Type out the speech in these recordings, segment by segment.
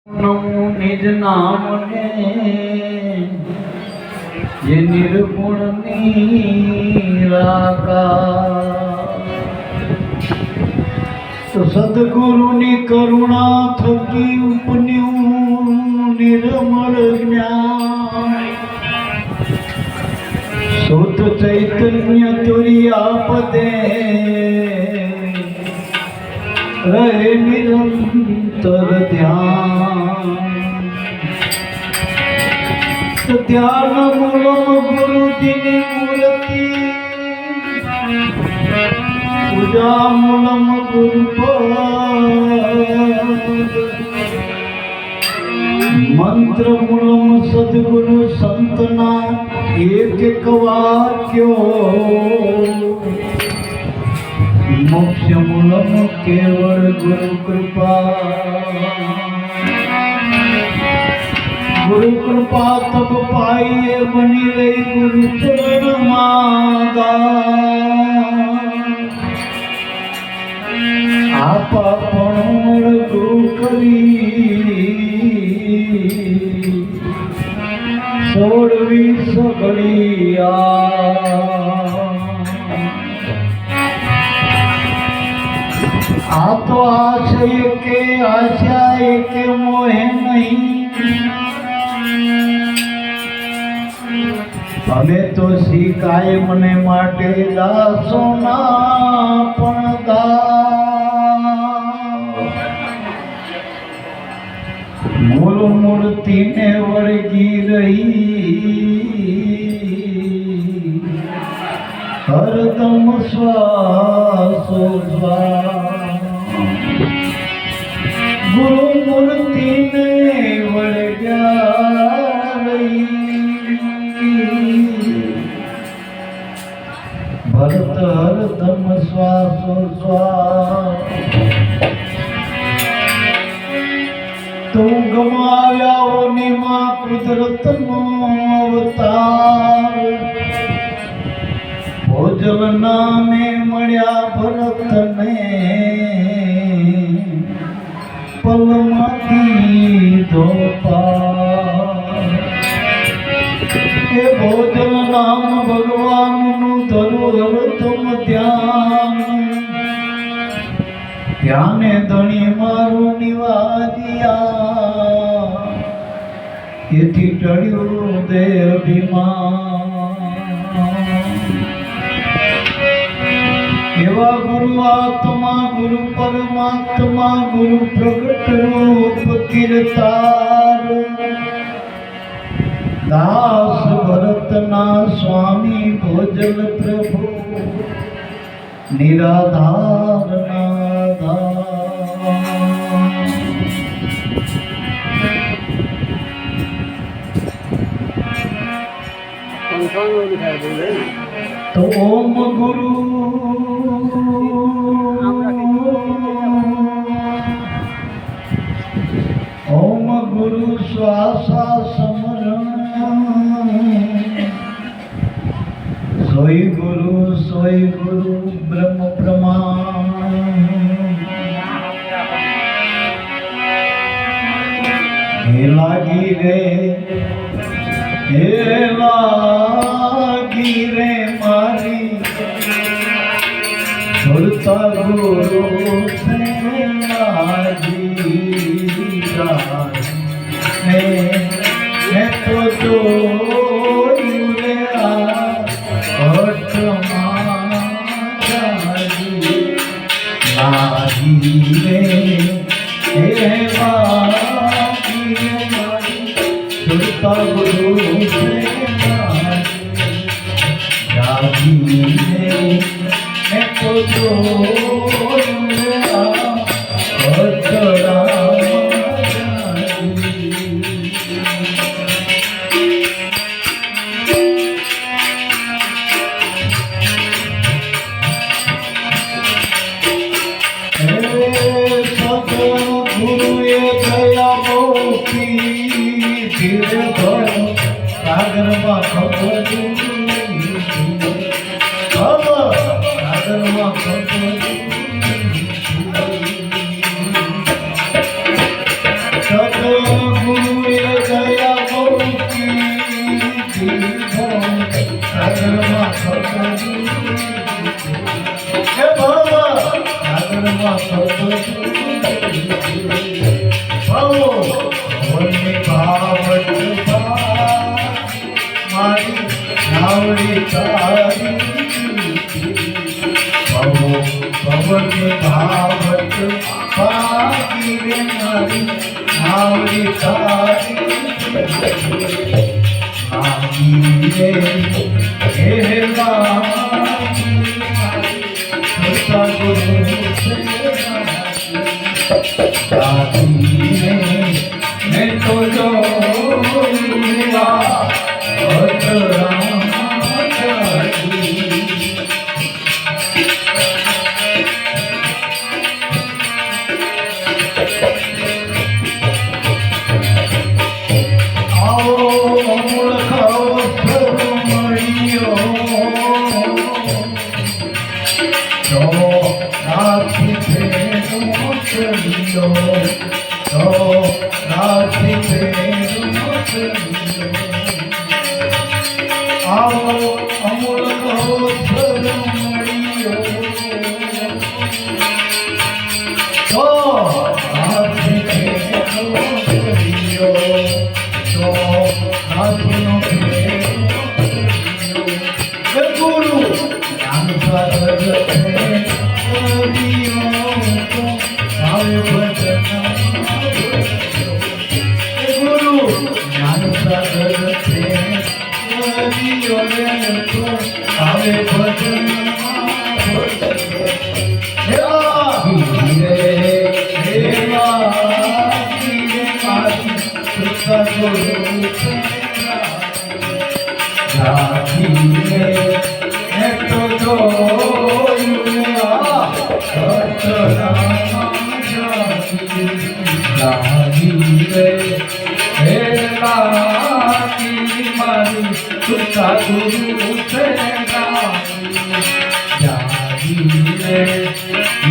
નમો નિજ નામને જે નિર્ગુણ નિરાકાર તો સદગુરુની કરુણા થકી ઉપન્યું નિર્મળ જ્ઞાન શુદ્ધ ચૈતન્ય તુર્યા પદે રહે નિરંતર ધ્યાન ધ્યાન મૂલમ ગુરુજીની મૂર્તિ પૂજા મૂલમ ગુરુપદ મંત્ર મૂલમ સદગુરુ સંતના એક એક વાક્યો મોક્ષ મૂલમ કેવળ ગુરુ કૃપા તબ પાઈએ બની રહી ગુરુ ચરણમાં આપા પણ ગુરુ કરી છોડવી સગળી આ તો આશય કે આશા કે મોહે નહીં હવે તો શીખાય મને માટે દાસોના પણ મૂળ મૂર્તિને વળગી રહી હરદમ શ્વાસો ગુરુ મૂર્તિને વળગ્યા ભરત હરદમ શ્વાસો તું ગમાવ્યાઓની માં કુદરતનો અવતાર ભોજલ નામે મળ્યા ભરતને પલમાંથી ધોપા એ ભોજલ નામ ભગવાનનું ધરું હરદમ ધ્યાને ધણી મારું નિવાજિયા એથી ટળ્યું દે અભિમાન એવા ગુરુ આત્મા ગુરુ પરમાત્મા ગુરુ પ્રગટ રૂપ કીર્તાર દાસ ભરતના સ્વામી ભોજલ પ્રભુ નિરાધાર તો ઓમ ગુરુ ઓમ ગુરુ શ્વાસા સમરણ સોય ગુરુ બ્રહ્મ પ્રમાણ હે લાગી રે મારી છોડતા ગુરુ મેં તો જોયું રે લાગી રે છોડતા ગુરુ मैं तो સાગરમાં ખબર સાગરમાં ગુરુએ દયા બહુ કીધી સાગરમાં ખબર હે બાબા સાગરમાં ખબર ભાવો ભવનની ભાવટ મારી નાવડી તારી ભવો ભવનની ભાવટ પાકી રે મારી નાવડી તારી આજી રે હે मैं तो जो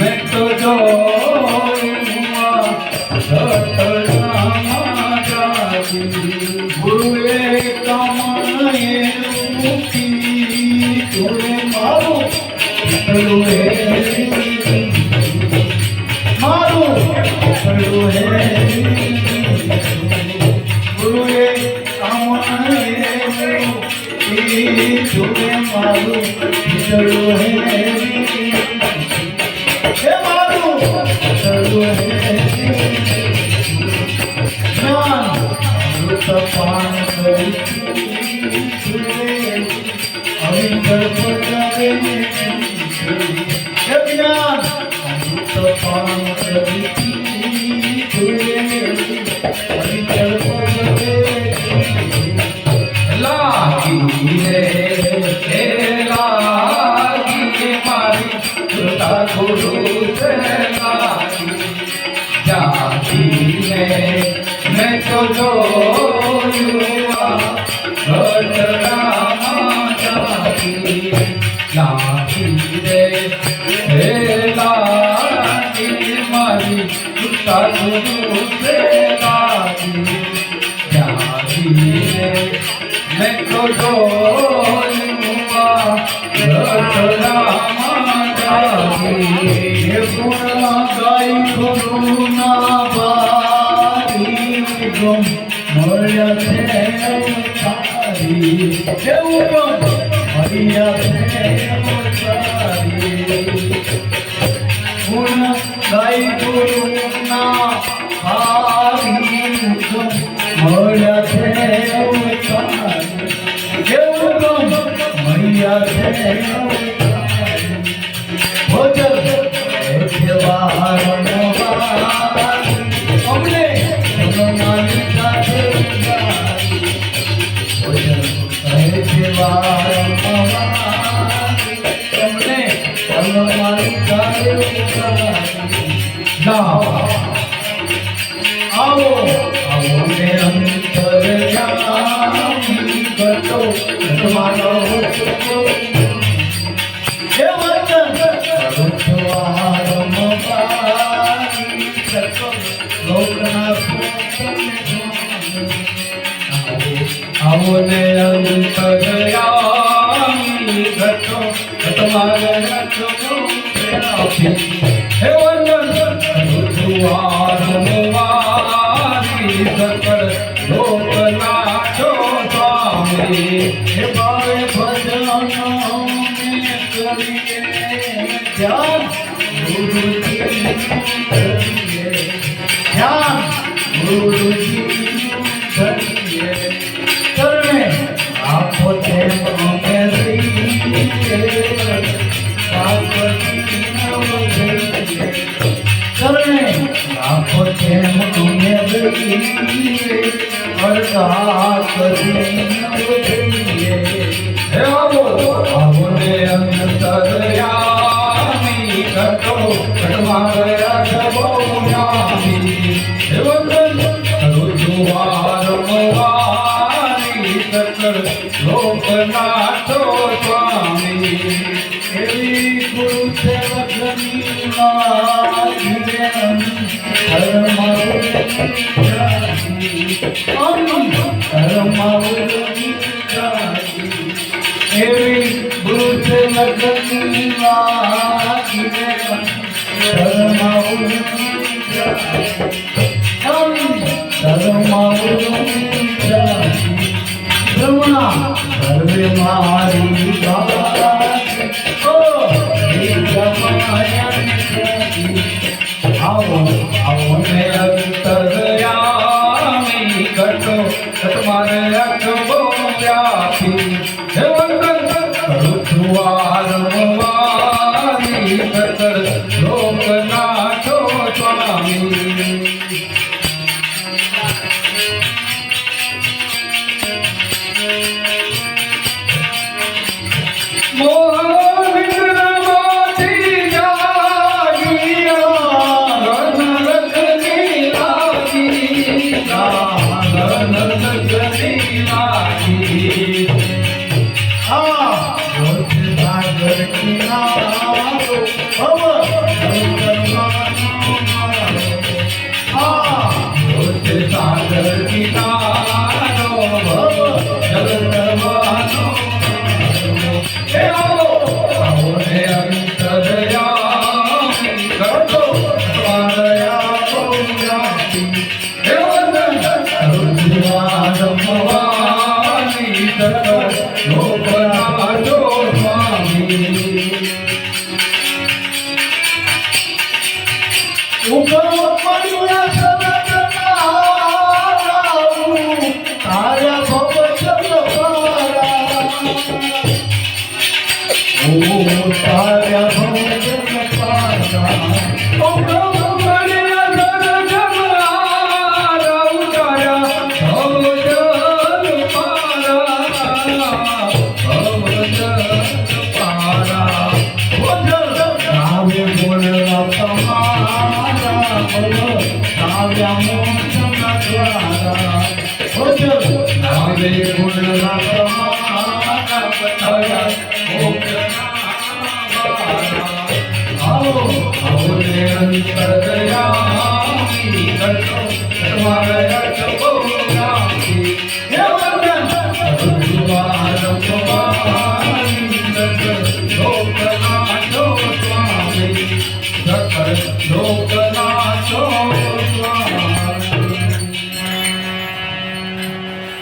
मैं तो जो गुरुए कमाए मुखी तुरे मारो गुरुए मारो गुरुए गुरुए कमाए मुखी तुरे मारो गुरुए पान मैं तो जो मैं तो जो આવને અંતરયામી ઘટો તમારે રચો હે વંદન ઋતુવાર મુવારી સકળ લોકનાથો સ્વામી હે ભાવે ભજનો કરીએ ધ્યાન ગુરુજી કરીએ ધ્યાન ગુરુજી કરીએ કરને આપો તે અમે શ્રી કરને આપો તે અમે અરદાસ કરીએ હે આવો આવને અંતરયામી ઘટો ઘટમાયા જબોયામી હે વંદન ઋતુવાર મુવારી સકળ લોકનાથો સ્વામી એવી ગુરુ સેવકની એવી ગુરુ સેવકની સર્વે મારી આવને અંતરયામી ઘટો તમારે અખબો વ્યાપી હે વંદન ઋતુવાર મુવારી સકળ લોકનાથો સ્વામી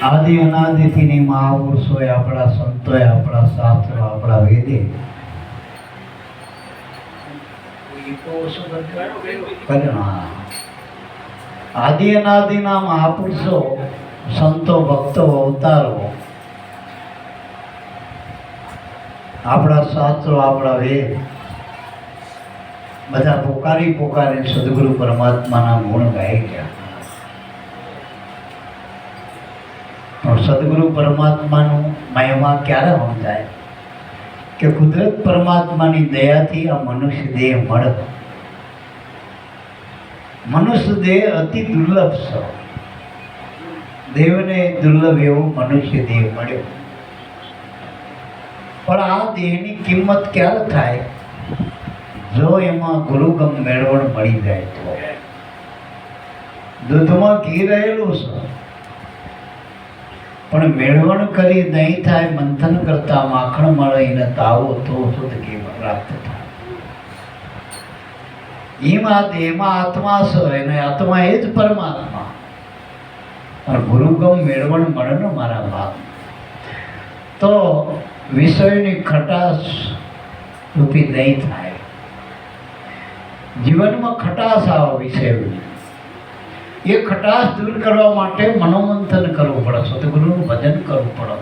આદિ અનાદિથી મહાપુરુષોએ આપણા સંતોએ આપણા શાસ્ત્રો આપણા વેદે આદિ અનાદિના મહાપુરુષો સંતો ભક્તો અવતારો આપણા શાસ્ત્રો આપણા વેદ બધા પોકારી પોકારી સદગુરુ પરમાત્માના ગુણ ગાઈ ગયા. પણ સદગુરુ પરમાત્માનું મહિમા ક્યારે સમજાય કે કુદરત પરમાત્માની દયાથી આ મનુષ્ય દેહ મળે. મનુષ્ય દેહ અતિ દુર્લભ છે. દેવને દુર્લભ એવો મનુષ્ય દેહ મળ્યો. પણ આ દેહની કિંમત ક્યારે થાય? જો એમાં ગુરુગમ મેળવણ મળી જાય તો. દૂધમાં ઘી રહેલું છે પણ મેળવણ કરી નહીં થાય મંથન કરતા માખણ મળે એને તાવો તો શુદ્ધ ઘી પ્રાપ્ત થાય. એમાં દેહમાં આત્મા છે એને આત્મા એ જ પરમાત્મા. પણ ગુરુગમ મેળવણ મળે ને મારા બાપ તો વિષયની ખટાશ રૂપી નહીં થાય. જીવનમાં ખટાશ આવે વિષયોની. એ ખટાશ દૂર કરવા માટે મનોમંથન કરવું પડે, સદગુરુનું ભજન કરવું પડે,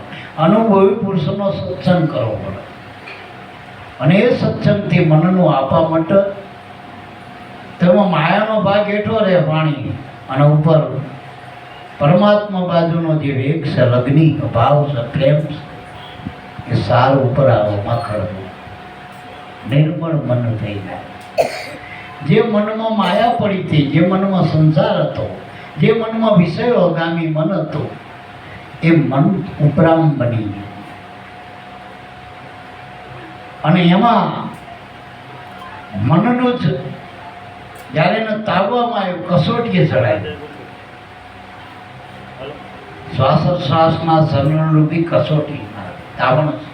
અનુભવી પુરુષોનો સત્સંગ કરવો પડે. અને એ સત્સંગથી મનનું આપા માટે તેમાં માયાનો ભાગ હેઠો રહે પાણી અને ઉપર પરમાત્મા બાજુનો જે વેગ છે, લગ્ની ભાવ છે, પ્રેમ છે, એ સારું ઉપર આવો માખણનું નિર્મળ મન થઈ જાય. જે મનમાં માયા પડી હતી, જે મનમાં સંસાર હતો, જે મનમાં વિષયોગામી મન હતું, એ મન ઉપરામ બની ગયું. અને એમાં મનનું જ જ્યારે એને તાવવામાં આવ્યું, કસોટીએ ચડાય. શ્વાસોશ્વાસના સર્ણરૂપી કસોટી તાવણ છે.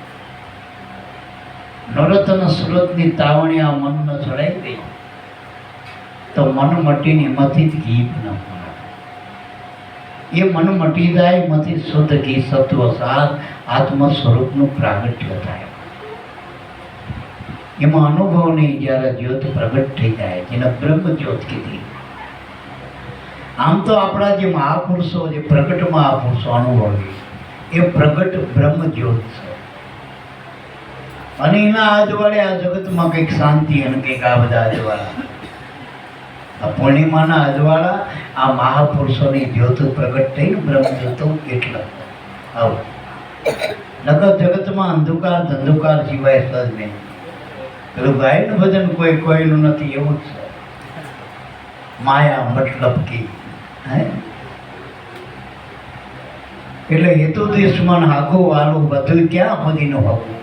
નરત અને સુરતની તાવણી આ મનને ચડાઈ ગઈ તો મન મટીને એમાંથી જ ઘી ન મળે. એ મન મટી જાય, એમાંથી શુદ્ધ ઘી સત્વ સાર આત્મ સ્વરૂપનું પ્રાગટ્ય થાય. એમાં અનુભવની જ્યારે જ્યોત પ્રગટ થઈ જાય, જેને બ્રહ્મ જ્યોત કીધી. આમ તો આપણા જે મહાપુરુષો, જે પ્રગટ મહાપુરુષો અનુભવી, એ પ્રગટ બ્રહ્મ જ્યોત છે. અને એના આજવાળે આ જગતમાં કંઈક શાંતિ અને કંઈક આ બધા અજવાળા, આ પૂર્ણિમાના અજવાળા, આ મહાપુરુષોની જ્યોત પ્રગટ થઈને બ્રહ્મ જ્યોતો એટલા આવું. નકર જગતમાં અંધકાર ધંધુકાર સિવાય સજ નહીં. પેલું ગાયનું ભજન કોઈ કોઈનું નથી, એવું જ છે. માયા મતલબ કી હે એટલે હેતુ દુશ્મન હાગું વાલું બધું ક્યાં સુધીનું હોવું?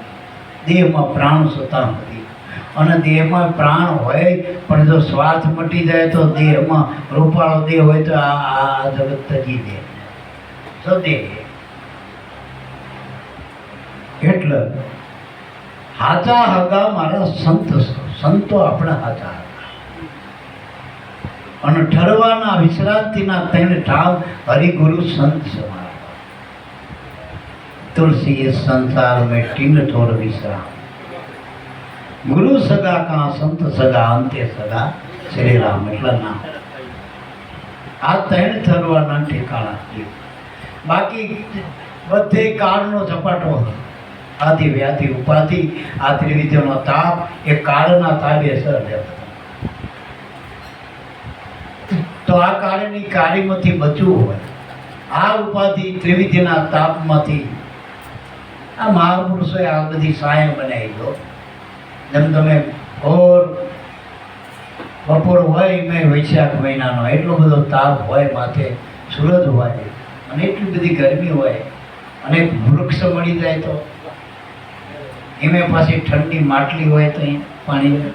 દેહમાં પ્રાણ સતા હતી. અને દેહમાં પ્રાણ હોય પણ જો સ્વાર્થ મટી જાય તો દેહમાં રૂપાળો દેહ હોય તો આ જગત તજી દે સદેહ. એટલે હાચા હગા મારા સંત, સંતો આપણા હાચા અને ઠરવાના વિશ્રાંતિના ત્રણ ઠાવ હરિગુરુ સંત સમાન. तुलसी इस संसार में टीन ठोर विश्राम, गुरु सगा का संत सगा अंते सगा श्री राम. એટલા નામ આ ત્રણ ઠરવાના ઠેકાણા છે. બાકી બધે કાળનો ઝપાટો, આદિ વ્યાધિ ઉપાધિ, આ ત્રિવિધનો તાપ એ કાળના તાબે સર. તો આ કાળની કાળીમાંથી બચવું હોય, આ ઉપાધિ ત્રિવિધના તાપમાંથી આ મહાપુરુષોએ આ બધી સાય બનાવી દો. જેમ તમે ઘોર બપોર હોય મેં વૈશાખ મહિનાનો, એટલો બધો તાપ હોય, માથે સૂરજ હોય અને એટલી બધી ગરમી હોય, અને વૃક્ષ મળી જાય તો એમે પાછી ઠંડી માટલી હોય તો પાણી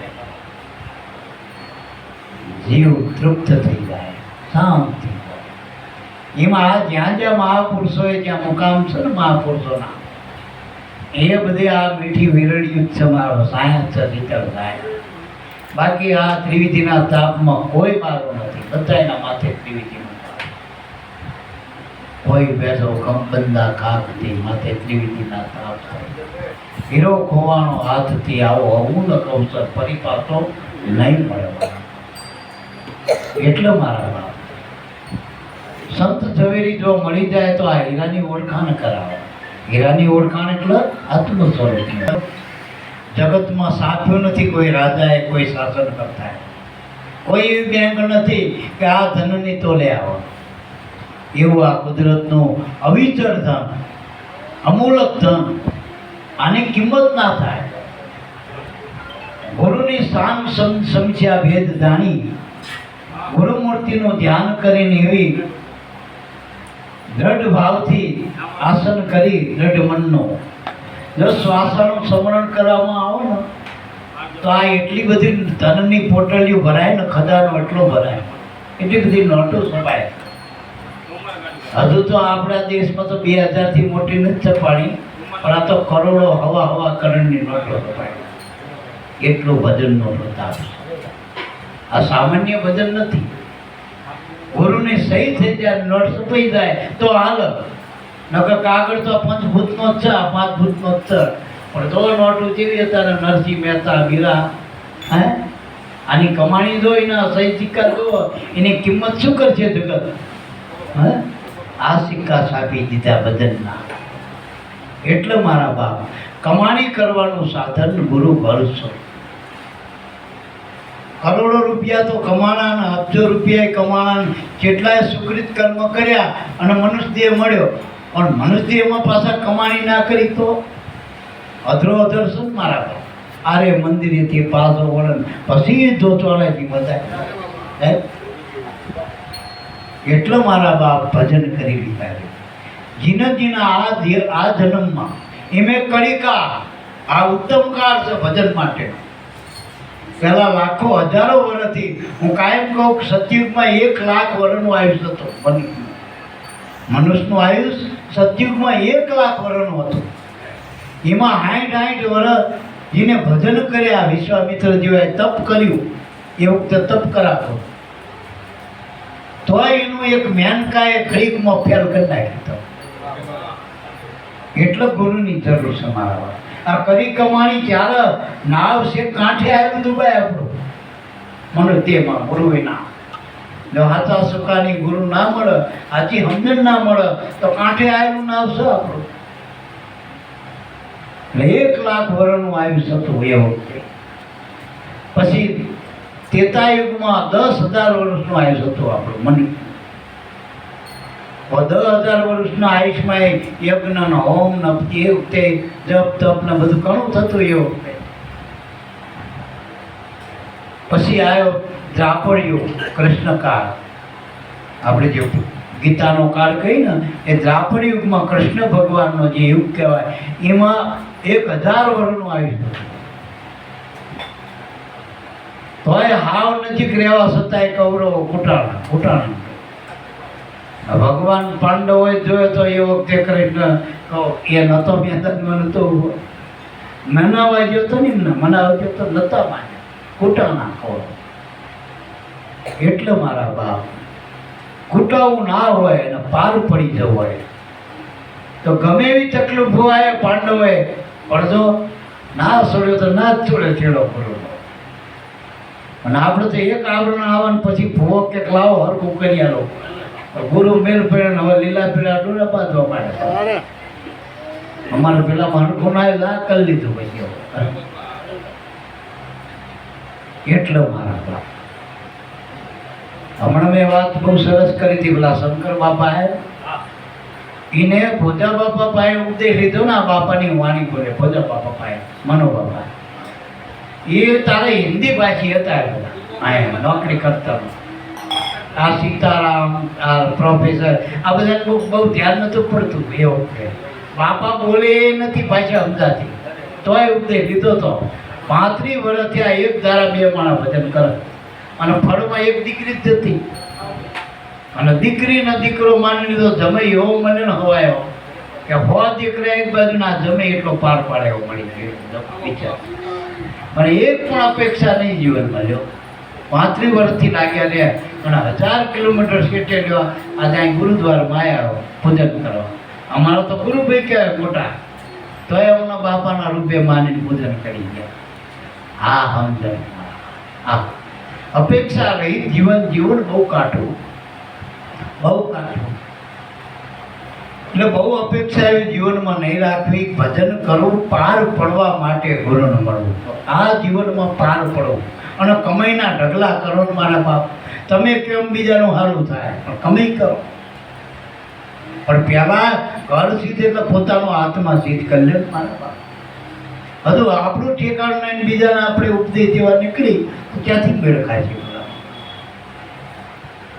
જીવ તૃપ્ત થઈ જાય, શાંત થઈ જાય. એમાં આ જ્યાં જ્યાં મહાપુરુષોએ જ્યાં મુકામ છે ને મહાપુરુષોના, એ બધે આ મીઠી વિરળિયું જ મારો સાયન્સ છે, શીતળ થાય. બાકી આ ત્રિવિધિના તાપમાં કોઈ મારો નથી. બધાના માથે ત્રિવિધિનો તાપ. કોઈ બેઠો કંબંદા ખાકથી માથે ત્રિવિધિના તાપ થાય. હીરો ખોવાનો હાથથી આવો અમૂલ અવસર પરિપાતો નહીં મળે. એટલે મારા બાપ સંત ઝવેરી જો મળી જાય તો આ હીરાની ઓળખાણ કરાવે. હીરાની ઓળખાણ એટલે આત્મ સ્વરૂપ. જગતમાં સાખ્યું નથી કોઈ રાજાએ, કોઈ શાસન કરતા, કોઈ એવી બેંક નથી કે આ ધનની તોલે આવો. એવું આ કુદરતનું અવિચળ ધન, અમૂલક ધન, આની કિંમત ના થાય. ગુરુની શાન સમસ્યા ભેદ જાણી, ગુરુમૂર્તિનું ધ્યાન કરીને એવી દ્રઢ ભાવથી આસન કરી દ્રઢ મનનો જો શ્વાસનું સ્મરણ કરવામાં આવે ને તો આ એટલી બધી ધનની પોટલીઓ ભરાય ને, ખજાનો એટલો ભરાય, એટલી બધી નોટો છપાય. હજુ તો આપણા દેશમાં તો 2000 મોટી નથી છપાણી, પણ આ તો કરોડો હવા કરોડની નોટો છપાય. એટલું ભજનનો પ્રતાપ. આ સામાન્ય ભજન નથી. ગુરુની સહી થઈ જાય, નોટ છપાઈ જાય તો હાલ. નકર કાગળ તો પંચભૂતનો જ છે, 5 ભૂતનો જ છે. પણ તો નોટો જેવી હતા ને, નરસિંહ મહેતા, મીરા, હે આની કમાણી જોઈ ને સહી સિક્કા જો એની કિંમત શું કરશે જગત? હે આ સિક્કા છાપી દીધા ભજનના. એટલે મારા બાપ, કમાણી કરવાનું સાધન ગુરુ ભરસો. કરોડો રૂપિયા તો કમાણા ને અબજો રૂપિયા કમાણા, કેટલાય સુકૃત કર્મ કર્યા અને મનુષ્ય દેહ મળ્યો. પણ મનુષ્ય દેહમાં પાછા કમાણી ના કરી તો અધરો અધર શું મારા બાપ? આરે મંદિરેથી પાછો વળન પછી ધોચવાળાથી બધા. એટલે મારા બાપ ભજન કરી લીધા. જીના આ જન્મમાં એમે કળિકા, આ ઉત્તમ કાળ છે ભજન માટે. પહેલા લાખો હજારો વર્ષથી હું કાયમ કહું, સતયુગમાં 1 લાખ વર્ષનું આયુષ્ય હતું. મનુષ્યનું આયુષ્ય સતયુગમાં 1 લાખ વર્ષનું હતું. એમાં 60 વર્ષ જેને ભજન કર્યા, વિશ્વામિત્ર જેવાએ તપ કર્યું, એ વખતે તપ કરાતો તો એનું એક મેનકાએ ઘડીકમાં ફેલ કરી નાખ્યું. એટલે ગુરુની જરૂર છે મારા. આ કરી કમાણી ત્યારે નાવ છે કાંઠે આવ્યું દુબાઈ આપણું મને તેમાં ગુરુ ના. જો હાથા સુકાની ગુરુ ના મળે, હાથી સમજણ ના મળે તો કાંઠે આવેલું નાવ છે આપણું. 1 લાખ વર્ષનું આયુષ્ય હતું એ વખતે. પછી ત્રેતાયુગમાં 10,000 વર્ષનું આયુષ્ય હતું આપણું મને. 10,000 વર્ષના આયુષ્યમાં યજ્ઞ ને હોમ ને એ વખતે જપ તપ ને બધું ઘણું થતું એ વખતે. પછી આવ્યો દ્રાપર યુગ, કૃષ્ણ કાળ. આપણે જે ગીતાનો કાળ કહી ને એ દ્રાપર યુગમાં કૃષ્ણ ભગવાનનો જે યુગ કહેવાય, એમાં 1,000 વર્ષનું આયુષ્ય હતું. તોય હાવ નજીક રહેવા છતાંય કૌરવો કુટાણા. ભગવાન પાંડવોએ જોયો તો એ વખતે કૃષ્ણ એ નતો મેદાનમાં નતો ઉભો. મનાવા ગયો તો ને એમને મનાવા ગયો તો નતા માન્યા, કુટાણા કૌરવ. એટલે મારા બાપ, કુટાવું ના હોય અને પાર પડી જવું હોય તો ગમે એવી તકલીફ હોય પાંડવોએ પડદો ના છોડ્યો તો ના જ છોડે છેડો પૂરો. અને આપણે તો એક આવરણ આવવાનું પછી ભૂવો કે લાવો હરખું કરી આલો. ગુરુ મેલ પડે હવે લીલા પીળા ડોરા બાંધવા માંડે. અમારે પેલા હરખું ના લા કરી લીધું પછી. એટલે મારા બાપ, હમણાં મેં વાત બહુ સરસ કરી હતી. પેલા શંકર બાપાએ એને ભોજા બાપા પાસે ઉપદેશ લીધો ને, આ બાપાની વાણી બોલે ભોજા બાપા પાસે, મનો બાપા. એ તારે હિન્દી ભાષી હતા અહીંયા નોકરી કરતા. આ સીતારામ, આ પ્રોફેસર, આ બધા બહુ ધ્યાન નતું પડતું એ વખતે. બાપા બોલે એ નથી ભાષા સમજાતી, તોય ઉપદેશ લીધો તો. 35 વર્ષ થયા, 1 ધારા 2 માણા ભજન કરે. અને ફળમાં 1 દીકરી જ હતી. અને દીકરીનો દીકરો માની લીધો, જમે એવો મને ને હવાયો કે 100 દીકરા એક બાજુ ના જમે એટલો પાર પાડે એવો મળી ગયો વિચાર. મને એક પણ અપેક્ષા નહીં જીવનમાં. જો 35 વર્ષથી લાગ્યા રે અને 1000 કિલોમીટર સેટે લ્યો. આજે અહીં ગુરુદ્વારમાં આવ્યા પૂજન કરવા. અમારો તો ગુરુભાઈ કહેવાય મોટા, તોય એમના બાપાના રૂપે માનીને પૂજન કરી ગયા. હા સમજણ. હા અપેક્ષા રહી જીવન બહુ કાઢું. એટલે બહુ અપેક્ષા એવી જીવનમાં નહીં રાખવી. ભજન કરવું, પાર પડવા માટે ગુરુને મળવું. આ જીવનમાં પાર પડવું અને કમાઈના ઢગલા કરો ને મારા બાપ. તમે કેમ બીજાનું સારું થાય, પણ કમાઈ કરો. પણ પહેલા ઘર સિદ્ધ એટલે પોતાનો આત્મા સિદ્ધ કરી લે મારા બાપ. હજુ આપણું ઠેકાણ નહીં, બીજાને આપણે ઉપદેશ દેવા નીકળી તો ક્યાંથી મેળ ખાય છે?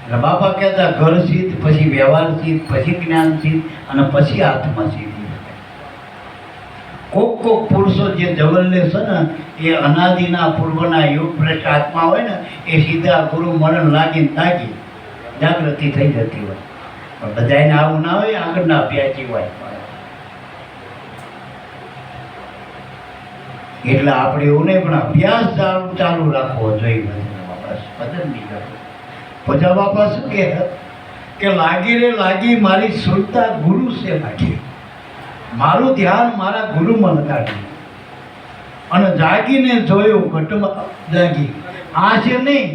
એટલે બાપા કહેતા ઘર સિદ્ધ, પછી વ્યવહાર સિદ્ધ, પછી જ્ઞાન સિદ્ધ અને પછી આત્મા સિદ્ધ. કોક પુરુષો જે જવલ્લે છે ને એ અનાદિના પૂર્વના યોગ ભ્રષ્ટ આત્મા હોય ને, એ સીધા ગુરુ મરણ લાગી જાગૃતિ થઈ જતી હોય. પણ બધાને આવું ના હોય, આગળના અભ્યાસ હોય. એટલે આપણે એવું નહીં, પણ અભ્યાસ ચાલુ રાખવો જોઈએ. ભજન નહીં કરવું. પૂજા બાપા શું કે લાગી રે લાગી મારી સુરતા ગુરુ છે નાખી, મારું ધ્યાન મારા ગુરુમાં લગાડ્યું અને જાગીને જોયું ઘટમાં જાગી. આ છે નહીં,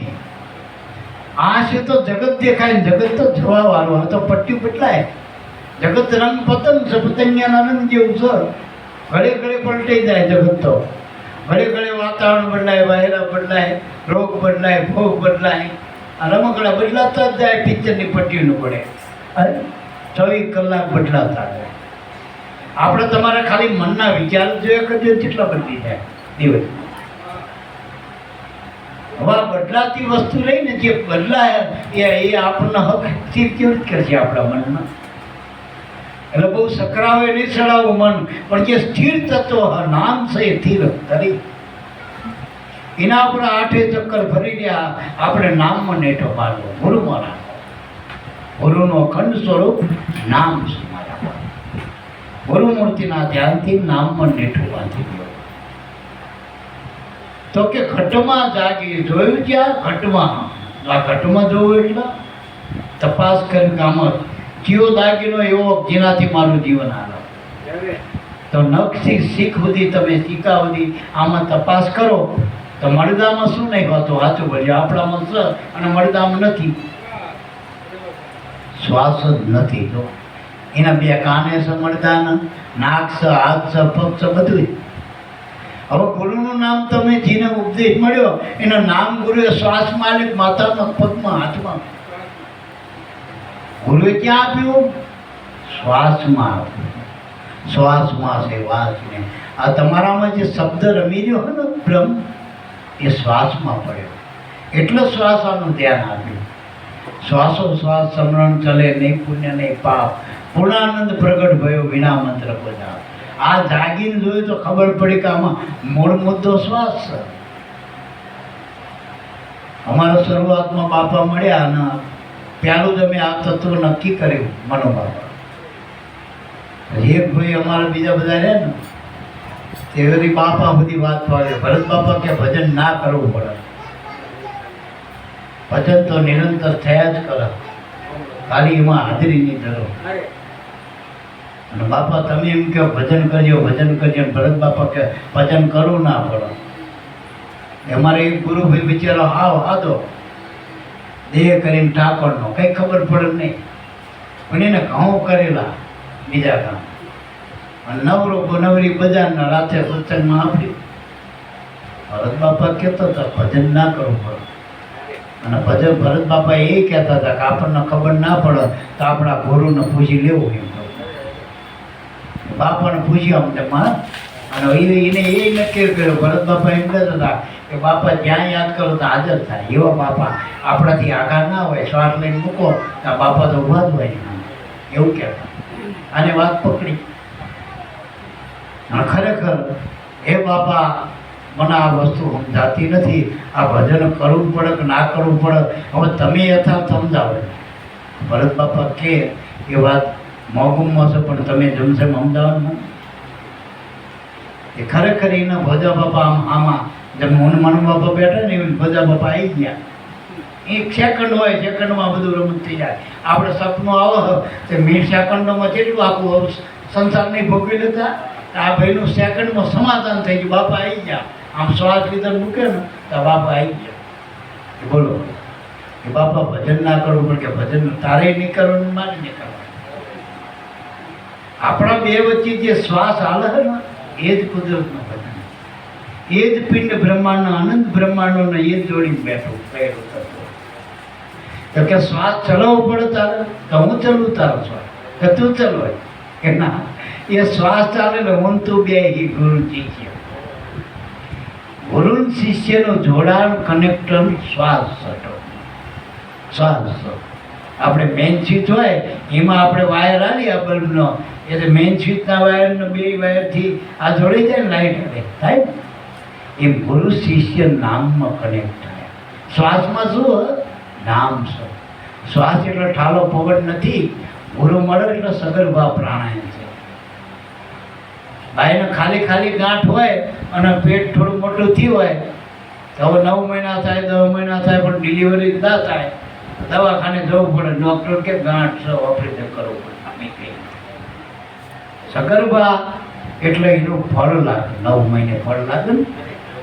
આ છે તો જગત દેખાય, જગત તો જવા વાળું. આ તો પટ્ટી બદલાય. જગત રંગ પતંગ છે, પતંગિયાના રંગ જેવું છે. ઘડે ઘડે પલટાઈ જાય જગત તો. ઘડે ઘડે વાતાવરણ બદલાય, વાયરા બદલાય, રોગ બદલાય, ભોગ બદલાય. આ રમકડા બદલાતા જ જાય. પિક્ચરની પટ્ટીનું પડે 24 કલાક બદલાતા જાય. આપણે તમારા ખાલી મનના વિચાર જોયા કરજો, કેટલા બદલી જાય દિવસ. હવે બદલાતી વસ્તુ રહીને જે બદલાય એ આપણને હક સ્થિર કેવી રીતે કરશે આપણા મનમાં? એટલે બહુ સકરાવે નહીં ચડાવવું મન, પણ જે સ્થિર તત્વ નામ છે એ સ્થિર કરી એના ઉપર 8 ચક્કર ફરી રહ્યા. આપણે નામમાં નેઠો મારવો, ગુરુમાં રાખવો. ગુરુનો અખંડ સ્વરૂપ નામ છે મારા. ગુરુમૂર્તિના ધ્યાનથી નામમાં નેઠું બાંધી ગયો. તો કે ઘટમાં જાગી જોયું. ત્યાં ઘટમાં, આ ઘટમાં જોવું એટલે તપાસ કરી કામત કયો દાગીનો એવો જેનાથી મારું જીવન હાલે. તો નખથી શીખ સુધી તમે શીખા સુધી આમાં તપાસ કરો તો મળદામાં શું નહીં હોતું? સાચું બોલ્યો, આપણામાં છે અને મળદામાં નથી. શ્વાસ જ નથી. તો એના 2 કાને છે મળદાના, નાક છે, હાથ છે, પગ છે, બધું. હવે ગુરુનું નામ તમે જેને ઉપદેશ મળ્યો એનું નામ ગુરુએ શ્વાસમાં આપ્યું, માથામાં, પગમાં, હાથમાં. ગુરુએ ક્યાં આપ્યું? શ્વાસમાં આપ્યું. શ્વાસમાં છે વાસને. આ તમારામાં જે શબ્દ રમી રહ્યો હોય ને બ્રહ્મ, એ શ્વાસમાં પડ્યો. એટલે શ્વાસનું ધ્યાન આપ્યું. શ્વાસોશ્વાસ સમરણ ચલે નહીં પુણ્ય નહીં પાપ, પૂર્ણાનંદ પ્રગટ ભયો વિના મંત્ર બધા. આ જાગીને જોયું તો ખબર પડી કે આમાં મૂળ મુદ્દો શ્વાસ છે. અમારા શરૂઆતમાં બાપા મળ્યા અને પહેલું જ અમે આ તત્વ નક્કી કર્યું મનોબાપા. એક ભાઈ અમારા બીજા બધા રહે ને તે બધી બાપા બધી વાત પાડે. ભરત બાપા કે ભજન ના કરવું પડે, ભજન તો નિરંતર થયા જ કરે, ખાલી એમાં હાજરી નહીં ધરો. અને બાપા તમે એમ કહો ભજન કરજો, ભજન કરજો. ભરત બાપા કે ભજન કરવું ના પડે. અમારે એક ગુરુભાઈ બિચારો આદો દેહ કરીને ઠાકોરનો કંઈ ખબર પડે નહીં, પણ એને ઘઉં કરેલા બીજા કામ. અને નવરો નવરી બજારના રાતે સત્સંગમાં આપ્યું. ભરત બાપા કહેતા હતા ભજન ના કરવું પડે. અને ભજન ભરત બાપા એ કહેતા હતા કે આપણને ખબર ના પડે તો આપણા ગુરુને પૂછી લેવું. એમ બાપાને પૂછ્યું અમને માં. અને એને એ નક્કી કર્યો. ભરત બાપા એમ કહેતા હતા કે બાપા જ્યાં યાદ કરો તો હાજર થાય. એવા બાપા આપણાથી આઘાત ના હોય. શ્વાસ લઈને મૂકો તો બાપા તો ઉભા જ હોય એવું કહેતા. આને વાત પકડી. અને ખરેખર એ બાપા મને આ વસ્તુ સમજાતી નથી. આ ભજન કરવું પડે કે ના કરવું પડે હવે તમે યથાર્થ સમજાવો. ભરત બાપા કે એ વાત મોગુમમાં છે પણ તમે જમશે સમજાવવાનું. એ ખરેખર એના ભોજા બાપા આમાં જેમ મનુ બાપા બેઠા ને એવી ભોજા બાપા આવી ગયા. 1 સેકન્ડ હોય, સેકન્ડમાં બધું રમત થઈ જાય. આપણે સપનું આવે તો મિનિટ સેકન્ડોમાં કેટલું આખું સંસાર નહીં ભોગવી લેતા. આ ભાઈનું સેકન્ડમાં સમાધાન થઈ ગયું. બાપા આવી ગયા. આમ શ્વાસ લીધા મૂકે ને તો બાપા આવી ગયા. બોલો કે બાપા ભજન ના કરવું પડે કે ભજન તારે નહીં કરવાનું, મારે નહીં કરવાનું. આપણા 2 વચ્ચે જે શ્વાસ હાલે છે ને એ જ કુદરતનું ભજન. એ જ પિંડ બ્રહ્માંડનો અનંત બ્રહ્માંડોને એ જ જોડીને બેઠું કહેલું થતું. તો કે શ્વાસ ચલાવવો પડે તારે તો હું ચલવું તારો શ્વાસ કે તું ચલવાય કે ના. એ શ્વાસ ચાલે ને હું તું બે ગુરુ શિષ્ય. ગુરુ શિષ્યનું જોડાણ કનેક્ટર શ્વાસ હતો. શ્વાસ આપણે મેઇન સ્વિચ હોય એમાં આપણે વાયર આવી આ બલ્બનો, એટલે મેઇન સ્વિચના વાયરનો 2 વાયરથી આ જોડી જાય ને લાઈટ આવે થાય. એમ ગુરુ શિષ્ય નામમાં કનેક્ટ થાય. શ્વાસમાં શું નામ છે. શ્વાસ એટલે ઠાલો પવન નથી, ગુરુ મળે એટલે સગર્ભા પ્રાણાયામ છે. ભાઈને ખાલી ખાલી ગાંઠ હોય અને પેટ થોડું મોટું થયું હોય તો હવે 9 મહિના થાય 10 મહિના થાય પણ ડિલિવરી ના થાય, દવાખાને જવું પડે. ડૉક્ટર કે ગાંઠ છે, ઓપરેશન કરવું પડે. સગર્ભા એટલે એનું ફળ લાગે, 9 મહિને ફળ લાગે ને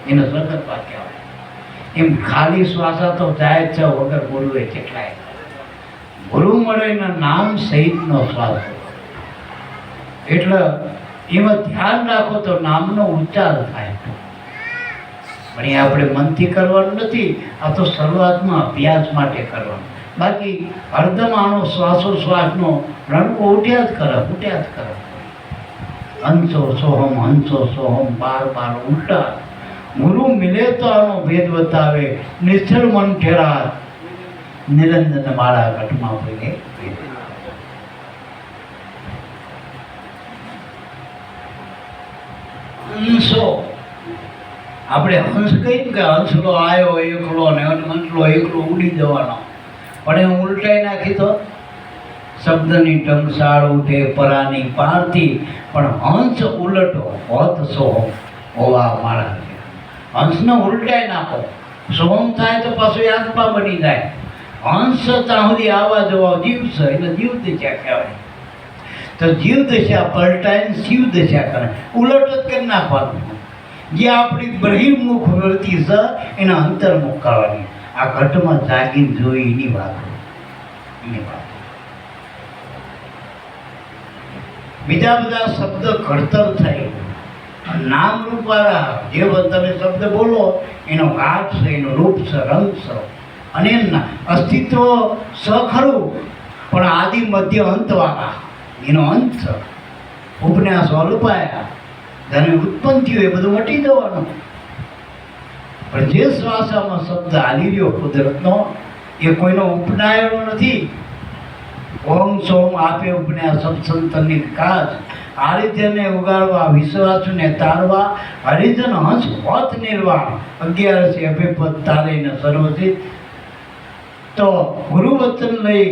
એને સગર્ભા કહેવાય. એમ ખાલી શ્વાસા તો જાય જ છે વગર ગુરુએ કેટલાય. ગુરુ મળે એના નામ સહિતનો શ્વાસ, એટલે એમાં ધ્યાન રાખો તો નામનો ઉચ્ચાર થાય. પણ એ આપણે મનથી કરવાનું નથી, આ તો શરૂઆતમાં અભ્યાસ માટે કરવાનું. બાકી હરદમ આનો શ્વાસોશ્વાસનો રણકો ઉઠ્યા જ કરે. હંસો સોહમ હંસો સોહમ બાર બાર ઉલટા. ગુરુ મિલે તો આનો ભેદ બતાવે, નિશ્ચલ મન ઠેરા નિરંજન માળા ઘટમાં પડીને. હંસો આપણે હંસ કહીએ કે હંસલો આવ્યો એકલો ને હંસલો એકલો ઉડી જવાનો, પણ એ ઉલટાઈ નાખી તો શબ્દની ટંકશાળ ઉઠે પરાની પારથી. પણ હંસ ઉલટો હોત સોહમ હોવા માળા. હંસને ઉલટાઈ નાખો, સોહમ થાય તો પાછું આત્મા બની જાય. હંસ ત્યાં સુધી આવા જવા જીવ છે એટલે જીવ દશા કહેવાય. તો જીવ દશા પલટાઈને શિવ દશા કરે, ઉલટ જ કરી નાખવાનું. જે આપણી બહિર્મુખ વૃત્તિ છે એને અંતર્મુખ કરવાની. આ ઘટમાં જાગીને જોઈ એની વાત. બીજા બધા શબ્દ ઘડતર થાય, નામ રૂપ વાળા જે તમે શબ્દ બોલો એનો ઘાટ છે, એનો રૂપ છે, રંગ છે, અને એમના અસ્તિત્વ સખરું પણ આદિ મધ્ય અંત વાળા એનો અંત છે. ઉપન્યાસો અલ્પાયા જેને ઉત્પન્ન થયું એ બધું મટી જવાનું. પણ જે શ્વાસામાં શબ્દ હાલી રહ્યો કુદરતનો એ કોઈનો ઉપનાયેલો નથી. ઓમ સોમ આપે ઉપન્યા સત્સંતની કાજ. આ રીતે ઉગાડવા વિશ્વાસને તારવા હરિજન હંસ હોત નિર્વાણ. 11 અભિપદ તારીને સર્વથી. તો ગુરુવચન લઈ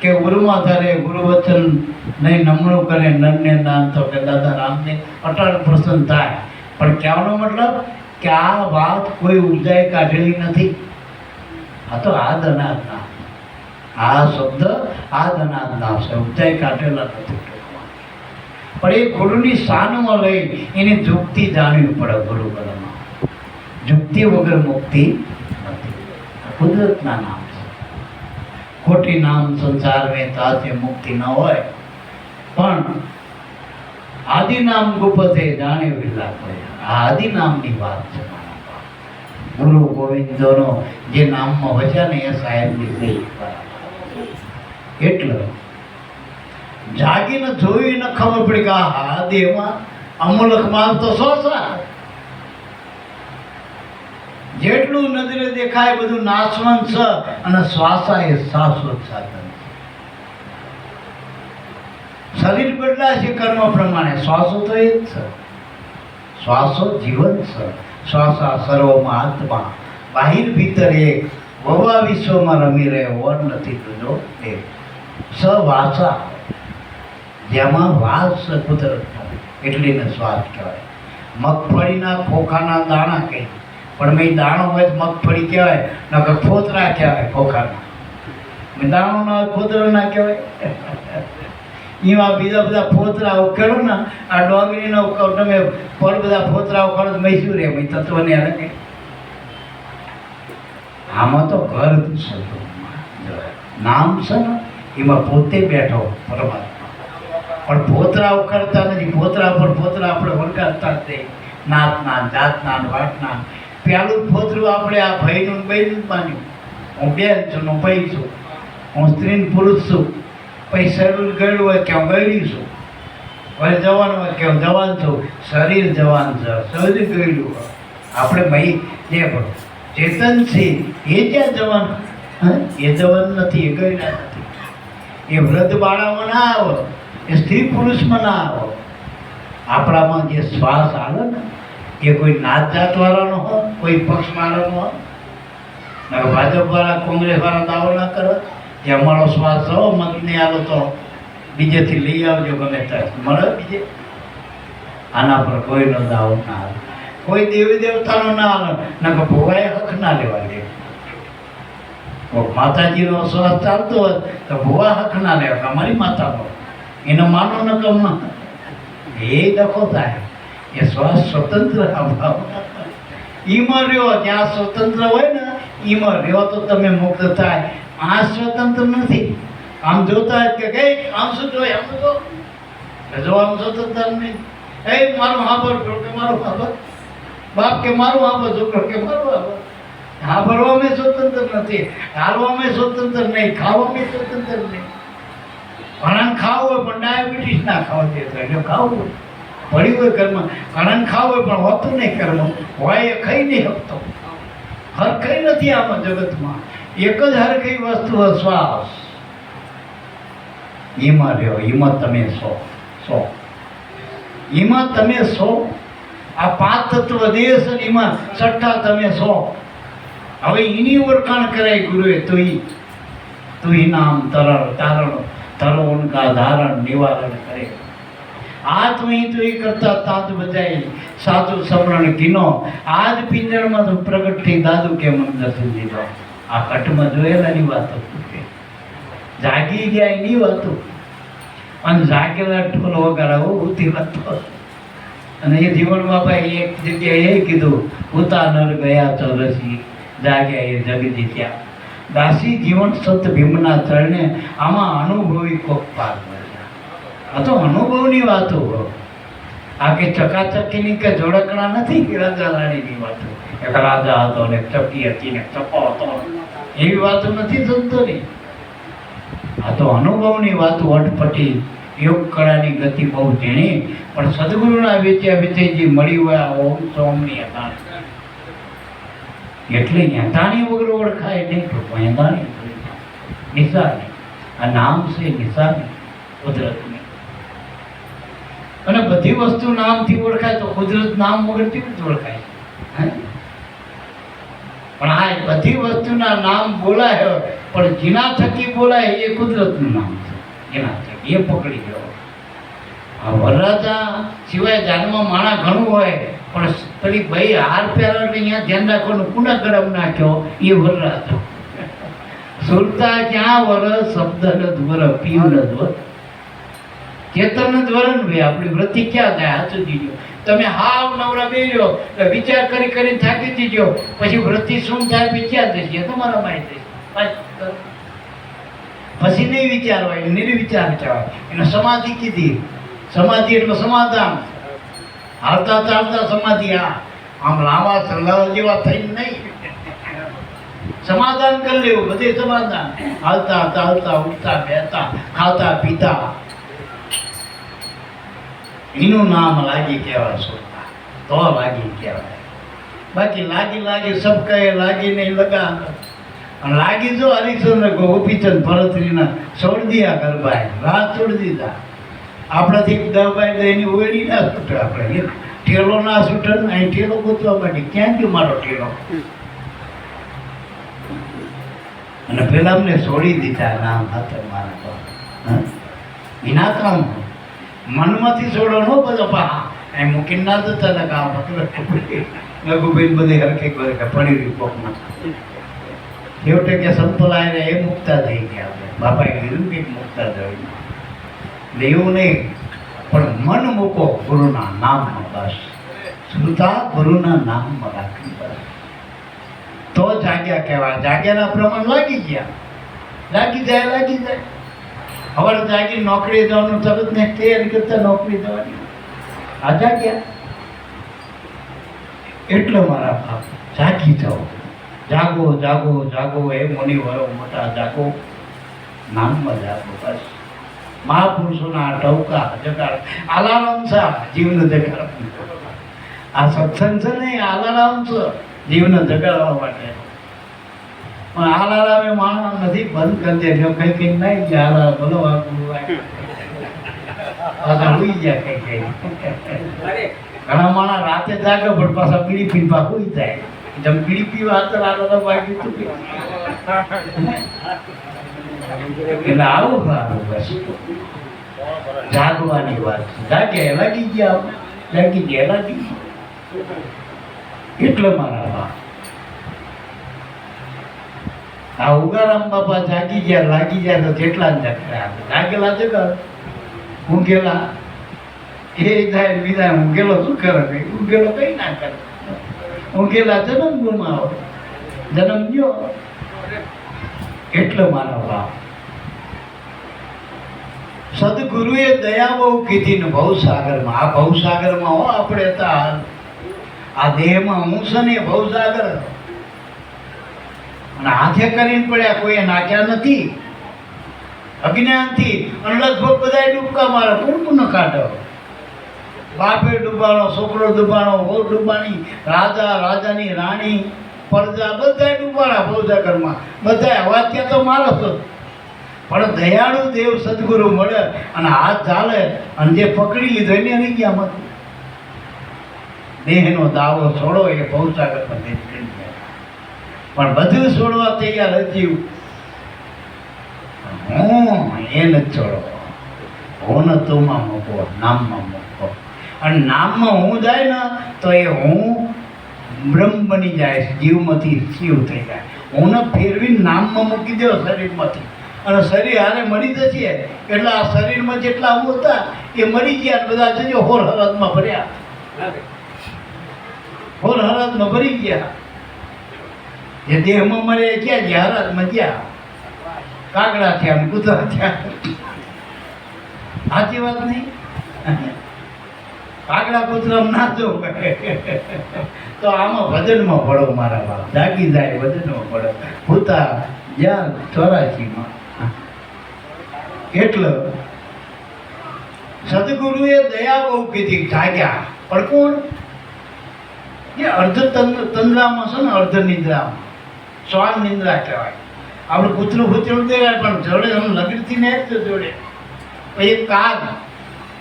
કે ગુરુમાં ધારે ગુરુવચન નહીં નમણું કરે નરને નામ તો કે દાદા રામને અટળ પ્રસન્ન થાય. પણ કહેવાનો મતલબ કે આ વાત કોઈ ઉર્જાએ કાઢેલી નથી. આ તો આદ અનાદના, આ શબ્દ આદ અનાદના છે, ઉર્જાએ કાઢેલા નથી. પણ એ ગુરુની શાનમાં લઈ એની જુક્તિ જાણવી પડે. ગુરુકરમાં જુક્તિ વગર મુક્તિ નથી. કુદરતના નામ છે. ખોટી નામ સંસાર में તાતે મુક્તિ ન હોય, પણ આદિ નામ ગુપતે જાણે વિલા કોઈ. આ આદિ નામની વાત છે. ગુરુ ગોવિંદોનો જે નામમાં વચ્યા ને એ સાહેબની ગઈ. એટલે જાગીને જોઈને ખબર પડી કે આ દેહમાં અમૂલક માલ તો સોસા. જેટલું નજરે દેખાય બધું નાશવંત છે અને શ્વાસા એ શાશ્વત સાધન. શરીર બદલાશે કર્મ પ્રમાણે, શ્વાસો તો એ જ છે. શ્વાસો જીવન છે. શ્વાસા સર્વમાં આત્મા, બાહિર ભીતર એક, વવા વિશ્વમાં રમી રહ્યો વર નથી તુજો એક. સવાસા જેમાં વાસ છે કુદરતનો, એટલે એને શ્વાસ કહેવાય. મગફળીના ખોખાના દાણા કહે, પણ મેં દાણો હોય તો મગફળી કહેવાય, નકર ફોતરા કહેવાય. ખોખાના દાણો ના હોય ફોતરો ના કહેવાય. એમાં બીજા બધા ફોતરા ઉકેળો ને, આ ડોંગરીનો તમે પર બધા ફોતરા ઉખાડો તો મૈસૂર રે ભાઈ તત્વને અલગ. આમાં તો ઘર છે, નામ છે ને એમાં પોતે બેઠો પરમાત્મા. પણ ફોતરા ઉખાડતા નથી. ફોતરા પર ફોતરા આપણે વળગાડતા જ નહીં. નાતના જાતના વાટના. પેલું ફોતરું આપણે આ ભાઈનું બહેનું જ માન્યું. હું બેન છું, હું ભાઈ છું, હું સ્ત્રી પુરુષ છું. પછી શરીર ગળ્યું હોય કે હું ગળી છું, હવે જવાન હોય કે હું જવાન છું. શરીર જવાન છે, શરીર ગળ્યું હોય. આપણે ભાઈ જે ચેતન છે એ ક્યાં જવાન? એ જવાન નથી, એ ગળ્યા નથી. એ વૃદ્ધ બાળામાં ના આવો, એ સ્ત્રી પુરુષમાં ના આવો. આપણામાં જે શ્વાસ આવે ને એ કોઈ નાત જાત વાળાનો હોય, કોઈ પક્ષ વાળાનો હોય. ભાજપ વાળા કોંગ્રેસ વાળા દાવો ના કરે કે અમારો શ્વાસ જવો મત નહીં આલો તો બીજેથી લઈ આવજો ગમે ત્યાં મળે બીજે. આના પર કોઈનો દાવ ના આવે, કોઈ દેવી દેવતાનો ના આવે, ના કે ભોવાએ હક ના લેવા દે. માતાજીનો શ્વાસ ચાલતો હોય તો ભોવા હક ના લેવા, અમારી માતાનો એનો માનો ન કમ એ દખો થાય. એ શ્વાસ સ્વતંત્ર ભાવ ઈમાં રહ્યો, જ્યાં સ્વતંત્ર હોય ને ઈમાં રહ્યો તો તમે મુક્ત થાય. આ સ્વતંત્ર નથી. આમ જોતા કે કઈ આમ શું જોય, આમ જો આમ સ્વતંત્ર નહીં. એ મારું હાબર કે મારું હાબર, બાપ કે મારું હાબર, છોકરો કે મારું હાબર. હાભરવામાં સ્વતંત્ર નથી, હાલવામાં સ્વતંત્ર નહીં, ખાવામાં સ્વતંત્ર નહીં. ઘણા ખાવું હોય પણ ડાયાબિટીસ ના ખાવા દેતો, એટલે ખાવું હોય પડી હોય ઘરમાં. ઘણા ખાવું હોય પણ હોતું નહીં ઘરમાં, હોય એ ખાઈ નહીં શકતો. હરખઈ નથી આમાં જગતમાં. એક જ હરખઈ વસ્તુ શ્વાસ. એમાં રહ્યો, એમાં તમે સો એમાં તમે સો. આ 5 તત્વ દેશ અને એમાં છઠ્ઠા તમે સો. હવે એની ઓળખાણ કરાય ગુરુએ તો ઈ નામ તારણ તરો ઉનકા ધારણ નિવારણ કરે. આ તો ઈ કરતા તાત બજાય સાધુ સમરણ કિનો. આજ પિંજરમાં તો પ્રગટ થઈ દાદુ કે મન દર્શન દીધો. આ કટમાં જોયેલાની વાતો, જાગી ગયા એની વાતો, અને જાગેલા ઢોલ વગાડા ઉતી વાતો. અને એ જીવન બાપાએ એક જગ્યાએ એ કીધું, ઉતા નર ગયા તો રસી જાગ્યા એ જગજી ત્યાં. દાસી જીવન સત ભીમના ચરણે. આમાં અનુભવી કોક પાર મળ્યા. આ તો અનુભવની વાતો. આ કે ચકાચકીની કે જોડકણા નથી કે રાજા રાણીની વાતો. એક રાજા હતો ને ચકી હતી ને ચકો હતો, એવી વાતો નથી સંતોની. આ તો અનુભવની વાતો. અટપટી યોગ કળાની ગતિ બહુ ઝીણી, પણ સદગુરુના વિદ્યાવિષયજી મળી હોય આ ઓમ સોમની અટાણી. એટલે એંધાણી વગર ઓળખાય નહીં. એંધાણી નિશાની. આ નામ છે નિશાની કુદરતની. અને બધી વસ્તુ નામથી ઓળખાય તો કુદરત નામ વગર કેવી રીતે ઓળખાય? પણ આ બધી વસ્તુના નામ બોલાય, પણ જેના થકી બોલાય એ કુદરતનું નામ છે. એના થકી એ પકડી ગયો. આ વરરાજા સિવાય જાનમાં માણા ઘણું હોય, પણ પેલી ભાઈ હાર પહેરા અહીંયા ધ્યાન રાખવાનું કુના ગરમ નાખ્યો એ વરરાજો. સુરતા ક્યાં વર શબ્દ ન ધ્વર પીવ ન ધ્વર ચેતન ધ્વરન ભાઈ. આપણી વૃત્તિ ક્યાં થાય? હાથું દીજો તમે હાવ નવરા બેર્યો વિચાર કરી કરી થાકી દીજો, પછી વૃત્તિ શું થાય વિચાર જશે તમારા માય જશે. પછી નહીં વિચાર હોય, નિર્વિચાર કહેવાય. એને સમાધિ કીધી. સમાધિ એટલે સમાધાન. હાલતા ચાલતા સમાધિ. આમ લાંબા સલાહ જેવા થઈને નહીં, સમાધાન કરી લેવું. બધે સમાધાન. હાલતા ચાલતા ઉઠતા બેસતા ખાતા પીતા. એનું નામ લાગી કહેવાય. સોતા તો લાગી કહેવાય. બાકી લાગી સબ કહે લાગી નહીં લગા. અને લાગી જો હરિશ્ચંદ્ર ગોપીચંદ ભરતરીના છોડ દિયા ગરબાએ રાત છોડ દીધા. આપણાથી દરબાઈ એની ઓળી ના છૂટે. આપણે ઠેલો ના છૂટે. અહીં ઠેલો ગોતવા માંડી, ક્યાં ગયો મારો ઠેલો? અને પેલા અમને છોડી દીધા નામ હતા મારા. એના કામ મનમાંથી છોડો નો બધો પા એ મૂકીને ના જતા ને કામ લઘુભાઈ બધી હરખી કરે કે પડી રહ્યું કોકમાં. છેવટે કે સંતોલાય એ મુકતા થઈ ગયા. બાપાએ કીધું કે મુકતા જવું એવું નહીં, પણ મન મૂકો ગુરુના નામમાં બસ. શ્રુતા ગુરુના નામમાં રાખી બસ, તો જાગ્યા કહેવાય. જાગ્યાના પ્રમાણ લાગી ગયા. લાગી જાય. હવે જાગી નોકરી જવાનું તરત ને તૈયારી કરતા નોકરી જવાની. આ જાગ્યા. એટલે મારા બાપ જાગી જાઓ. જાગો જાગો જાગો એ મુનિવરો મોટા જાગો. નામમાં જાગો બસ. મહાપુરુષોના ટવકા જગાડ. આલારામ છે જીવને જગાડ. આ સત્સંગ છે ને આલારામ છે જીવને જગાડવા માટે. પણ આલારામ એ માણસ નથી બંધ કરી દે. કઈ કઈ નહીં ગયા આલારામ ભલો પાછા હોઈ ગયા કઈ. ઘણા માણસ રાતે જાગે પણ પાછા પીડી પીને પા હોઈ જાય. જેમ પીડી પીવા હતા આલારામ વાગી તું એટલે આવું બસ. જાગવાની વાત છે. જાગ્યા લાગી ગયા, લાગી ગયા, લાગી ગયા. એટલે મારા બાપ આ ઉગારામ બાપા જાગી ગયા, લાગી ગયા તો કેટલા જગતા જાગેલા છે કે ઊંઘેલા એ થાય બીજા ઊંઘેલો શું કરે? ઊંઘેલો કઈ ના કરે. ઊંઘેલા જન્મ ગુમાવો, જન્મ ગયો. એટલે મારા બાપ સદગુરુએ દયા બહુ કીધી ને ભવસાગરમાં. આ ભવસાગરમાં હો આપણે આ દેહમાં હું છે ને ભવસાગર, અને હાથે કરીને પડ્યા, કોઈએ નાખ્યા નથી અજ્ઞાનથી. અને લગભગ બધા ડૂબકા મારે, કોણ ન કાઢો. બાપે ડૂબાણો, છોકરો ડૂબાણો, વહુ ડૂબાણી, રાજા રાજાની રાણી, પ્રજા બધા ડૂબાણા ભવસાગરમાં. બધા અવાજ ત્યાં તો મારો હતો. પણ દયાળુ દેવ સદગુરુ મળે અને હાથ ચાલે અને જે પકડી લીધો એને નહીં ગયા મત. દેહનો દાવો છોડો એ ભવસાગર પર નીકળી ગયા. પણ બધું છોડવા તૈયાર હતી. હું એને જ છોડો, હું ને તુંમાં મૂકો, નામમાં મૂકો. અને નામમાં હું જાય ને તો એ હું બ્રહ્મ બની જાય, જીવમાંથી શિવ થઈ જાય. હું ને ફેરવીને નામમાં મૂકી દો શરીરમાંથી, અને શરીર હારે મળી જશે. એટલે આ શરીરમાં જેટલા હું હતા એ મરી ગયા. બધા જજો હોર હરદમાં ભર્યા, હોર હરદમાં ભરી ગયા. જે દેહમાં મરે ક્યાં ગયા? હરદમાં ગયા. કાગડા થયા ને કૂતરા થયા. સાચી વાત નહીં? કાગડા કૂતરા ના જો તો આમાં ભજનમાં પડો મારા બાપ. જાગી જાય ભજનમાં પડો. ભૂતા જ્યાં 84માં. એટલે સદગુરુએ દયા બહુ કીધી, જાગ્યા. પણ કોણ? એ અર્ધ તંદ્રામાં છે ને, અર્ધ નિદ્રામાં. શ્વાન નિદ્રા કહેવાય. આપણે કૂતરું ભૂતરું દેવાય પણ જોડે લગડથી ને જ જોડે. પછી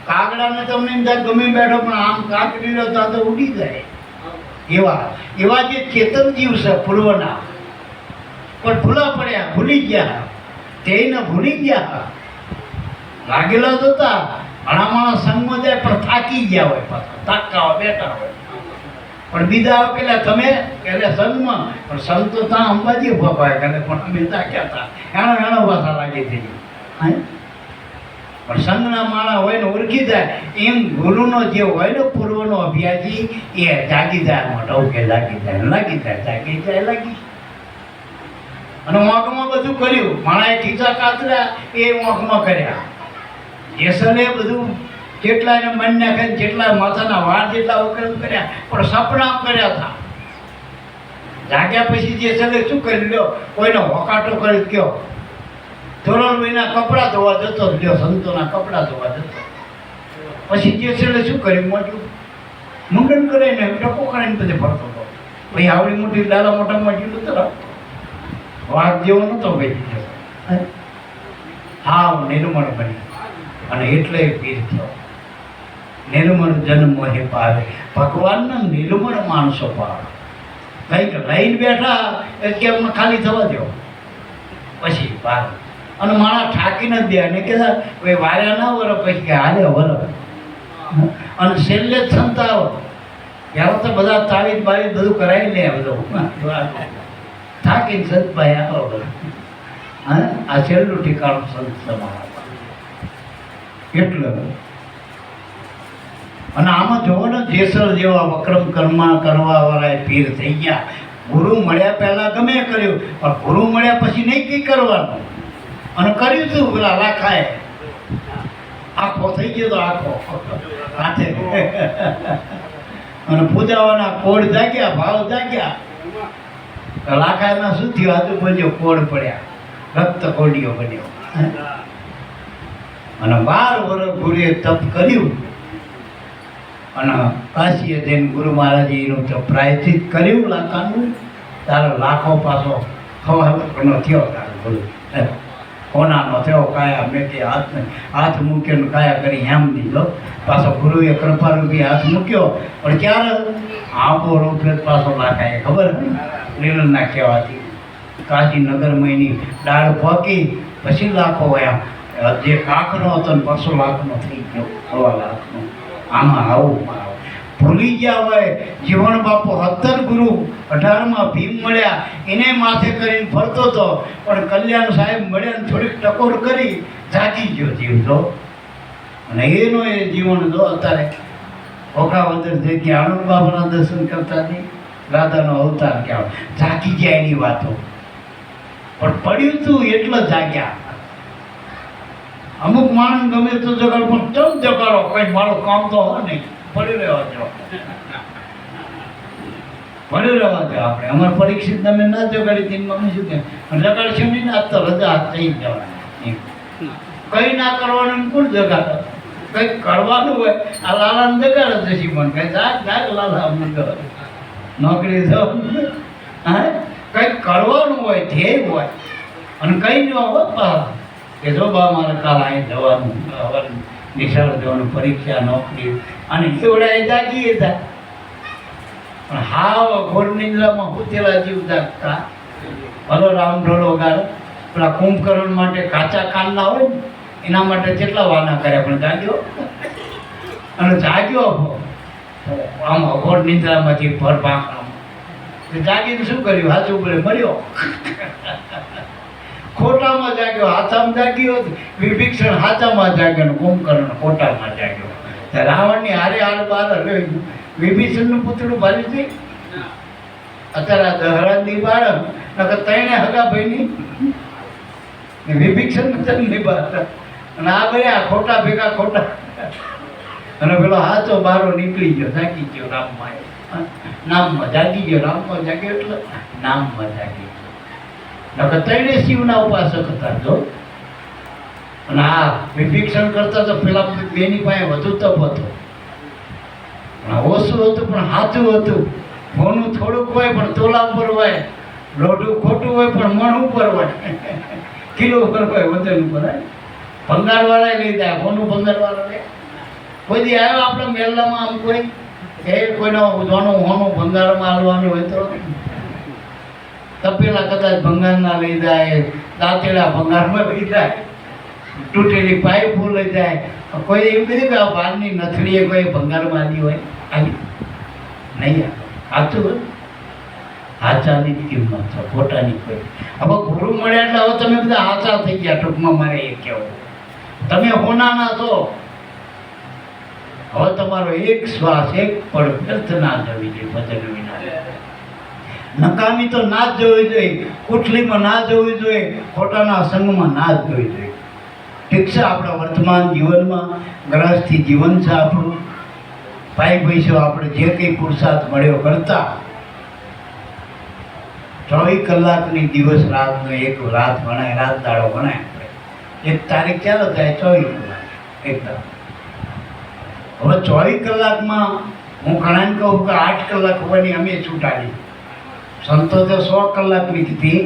કાગડાને તમને એમ થાય ગમે બેઠો પણ આમ કાકડી રહ્યો તો ઉડી જાય. એવા જે ચેતન જીવ છે પૂર્વના, પણ ભૂલા પડ્યા, ભૂલી ગયા. તેને ભૂલી ગયા. લાગેલા જ હતા. ઘણા માણસ સંગમાં જાય પણ થાકી ગયા હોય, પાછા થાકતા હોય, બેઠા હોય. પણ બીજા પેલા તમે એટલે સંઘમાં, પણ સંઘ તો ત્યાં અંબાજી ઉભા પાય કરે, પણ અમે થાક્યા હતા. એનો ભાષા લાગી થઈ. પણ સંઘના માળા હોય ને ઓળખી જાય. એમ ગુરુનો જે હોય ને પૂર્વનો અભ્યાસી એ જાગી જાય. મોટો કે જાગી જાય, લાગી જાય, જાગી જાય, લાગી. અને વાંકમાં બધું કર્યું. માણાએ ખીચા કાતર્યા એ વાંકમાં કર્યા. જેસલે બધું જેટલા એને મન નાખે, જેટલા માથાના વાળ જેટલા વકરમ કર્યા, પણ સપના કર્યા હતા. જાગ્યા પછી જેસલે શું કરી લ્યો? કોઈને હોકાટો કરી ગયો. ધોરણ મહિના કપડાં ધોવા જતો લ્યો, સંતોના કપડાં ધોવા જતો. પછી જેસલે શું કર્યું? મોટું મુંડન કરીને ટકો કરીને પછી ફરતો હતો. ભાઈ આવડી મોટી લાલા મોટા મોટી તરફ વાઘ જેવો નતો ભાઈ. હા નિર્મળ બની. અને એટલે પીર થયો. નિર્મળ જન્મ મોહે પાવે. ભગવાનના નિર્મળ માણસો પાવે. કંઈક લઈને બેઠા એટલે અમને ખાલી થવા દો પછી બહાર. અને માણસ ઠાકીને જ દે. અને કહેતા ભાઈ વાર્યા ના વરો, પછી કે હાલે વરો. અને છેલ્લે જ સંતા આવો ત્યારે તો બધા તાવીજ બાવીજ બધું કરાવી લે. બધું થાકીને સંતભાઈ આવો બધું. હા, આ છેલ્લું ઠેકાણું સંત તમારા. એટલે અને આમાં જોવો ને, જેસર જેવા વક્રમ કર્મા કરવા વાળા પીર થઈ ગયા. ગુરુ મળ્યા પહેલા ગમે કર્યું, પણ ગુરુ મળ્યા પછી નહીં કંઈ કરવાનું. અને કર્યું શું? પેલા લાખાએ આખો થઈ ગયો તો આખો હાથે. અને પૂજાવાના કોડ જાગ્યા, ભાવ જાગ્યા. લાખાના શું થયું? આજુબાજુ કોડ પડ્યા, રક્ત કોડીઓ બન્યો. અને 12 વર્ષ ગુરુએ તપ કર્યું. અને કાશીએ જઈને ગુરુ મહારાજે એનું તો પ્રાયશ્ચિત કર્યું લાખાનું. તારો લાખો પાછો ખવાનો થયો. તારો ગુરુ કોનાનો થયો. કાયા મેં કે હાથ મૂક્યો, કાયા કરી એમ દીધો. પાછો ગુરુએ કૃપારૂપી હાથ મૂક્યો. પણ ક્યારે આંબો રૂપે પાછો લાખાએ ખબર લીલના કહેવાથી કાશી નગરમાં એની દાળ ફોકી પછી લાખો એમ જે કાકનો હતો ને 500 લાખનો થઈ ગયો, 1.25 લાખનો. આમાં આવું ભૂલી ગયા હોય. જીવન બાપુ 17 ગુરુ 18માં ભીમ મળ્યા, એને માથે કરીને ફરતો હતો, પણ કલ્યાણ સાહેબ મળ્યા ને થોડીક ટકોર કરી જાગી ગયો જીવ તો. અને એનો એ જીવન જો અત્યારે ઓખાવદર થઈ ગયા, આનંદ બાબાના દર્શન કરતા નહીં, રાધાનો અવતાર કહેવાય, જાગી ગયા એની વાતો. પણ પડ્યું તું એટલે જાગ્યા. અમુક માણસ ગમે તો જગાડો, પણ ચમ જગાડો, કઈ મારું કામ તો હોય નહીં, પડી રહેવા દો, પડી રહેવા દો. આપણે અમારે પરીક્ષિત તમે ના જગાડી તેની મમ્મી શું કે જગાડશે નહીં ને, આજ તો રજા થઈ જવાની, કઈ ના કરવાનું કોણ જગાડે? કંઈક કરવાનું હોય, આ લાલાને જગાડે છે પણ કઈ જાગ જાગ લાલા અમને નોકરી જવાનું, હા કંઈક કરવાનું હોય, ધ્યેય હોય, અને કઈ ન હોય કે જો બા મારે કાલ અહીં જવાનું, નિશાળ જવાનું, પરીક્ષા, નોકરી, અને એવડા એ જાગીએ હતા. પણ હાવ ઘોર નિંદ્રામાં ઉતેલા જીવ જાગતા. ભલો રામ ઢોલો ગાળો, પેલા કુંભકરણ માટે કાચા કાનના હોય ને એના માટે કેટલા વાના કર્યા, પણ જાગ્યો. અને જાગ્યો આમ અઘોર નિંદ્રામાંથી ભર પાંખડામાં જાગીને શું કર્યું? હાથું બોલે મર્યો. ખોટામાં જાગ્યો, હાથામાં જાગ્યો. વિભીક્ષણ હાથામાં જાગ્યો, કુંભકર્ણ ખોટામાં જાગ્યો. રાવણની હારે હાલ બહાર વિભીષણનું પુતળું ભારી થઈ. અત્યારે આ દહરાજની બાળક નકર તઈને હગા ભાઈની વિભીક્ષણ ની બાળક, અને આ બધા ખોટા ભેગા ખોટા. અને પેલો હાથો બારો નીકળી ગયો, જાગી ગયો રામમાં, નામમાં જાગી ગયો, રામમાં જાગ્યો એટલે નામમાં જાગી ગયો. નકર તઈને શિવના ઉપાસક હતા જો. અને આ વિભીક્ષણ કરતા તો પેલા બેની પાસે વધુ તપ હતો, ઓછું હતું પણ સાચું હતું. હોનું થોડુંક હોય પણ તોલા ઉપર હોય, લોઢું ખોટું હોય પણ મણ ઉપર હોય, કિલો ઉપર હોય, વજન ઉપર હોય. ભંગારવાળા લઈ જાય, હોનું ભંગારવાળા લે. કોઈ દી આવ્યો આપણે મેલામાં આમ કોઈ કોઈનો જોનું હોનું ભંગારમાં હાલવાનું હોય તો તપેલા કદાચ ભંગારના લઈ જાય, દાંતેડા ભંગારમાં લઈ જાય, તૂટેલી પાઇપો લઈ જાય. કોઈ એમ કીધું કે આ બહારની નથડીએ કોઈ ભંગારમાં આલી હોય? આવી નહીં. સાચું હોય, હાચાની કિંમત છે, ખોટાની કોઈ. હવે ગુરુ મળ્યા એટલે હવે તમે બધા હાચા થઈ ગયા, ટૂંકમાં મારે એ કહેવું. તમે હોનાના છો. હવે તમારો એક શ્વાસ એક પણ વ્યર્થ ના જવી જોઈએ, ભજન વિના. નકામી તો ના જ જવી જોઈએ, કુઠલીમાં ના જવી જોઈએ, ખોટાના સંગમાં ના જ જવી જોઈએ. ઠીક છે, આપણા વર્તમાન જીવનમાં ગ્રહસ્થી જીવન છે આપણું, ભાઈ પૈસો આપણે જે કંઈ પુરુષાર્થ મળ્યો કરતા 24 કલાકની દિવસ રાતનો એક રાત ગણાય, રાત દાડો ગણાય. એક તારીખ ચાલો થાય 24 કલાક એકદમ. હવે 24 કલાકમાં હું ઘણાને કહું કે 8 કલાક હોવાની અમે છૂટાડી. સંતો તો 100 કલાકની કીધી,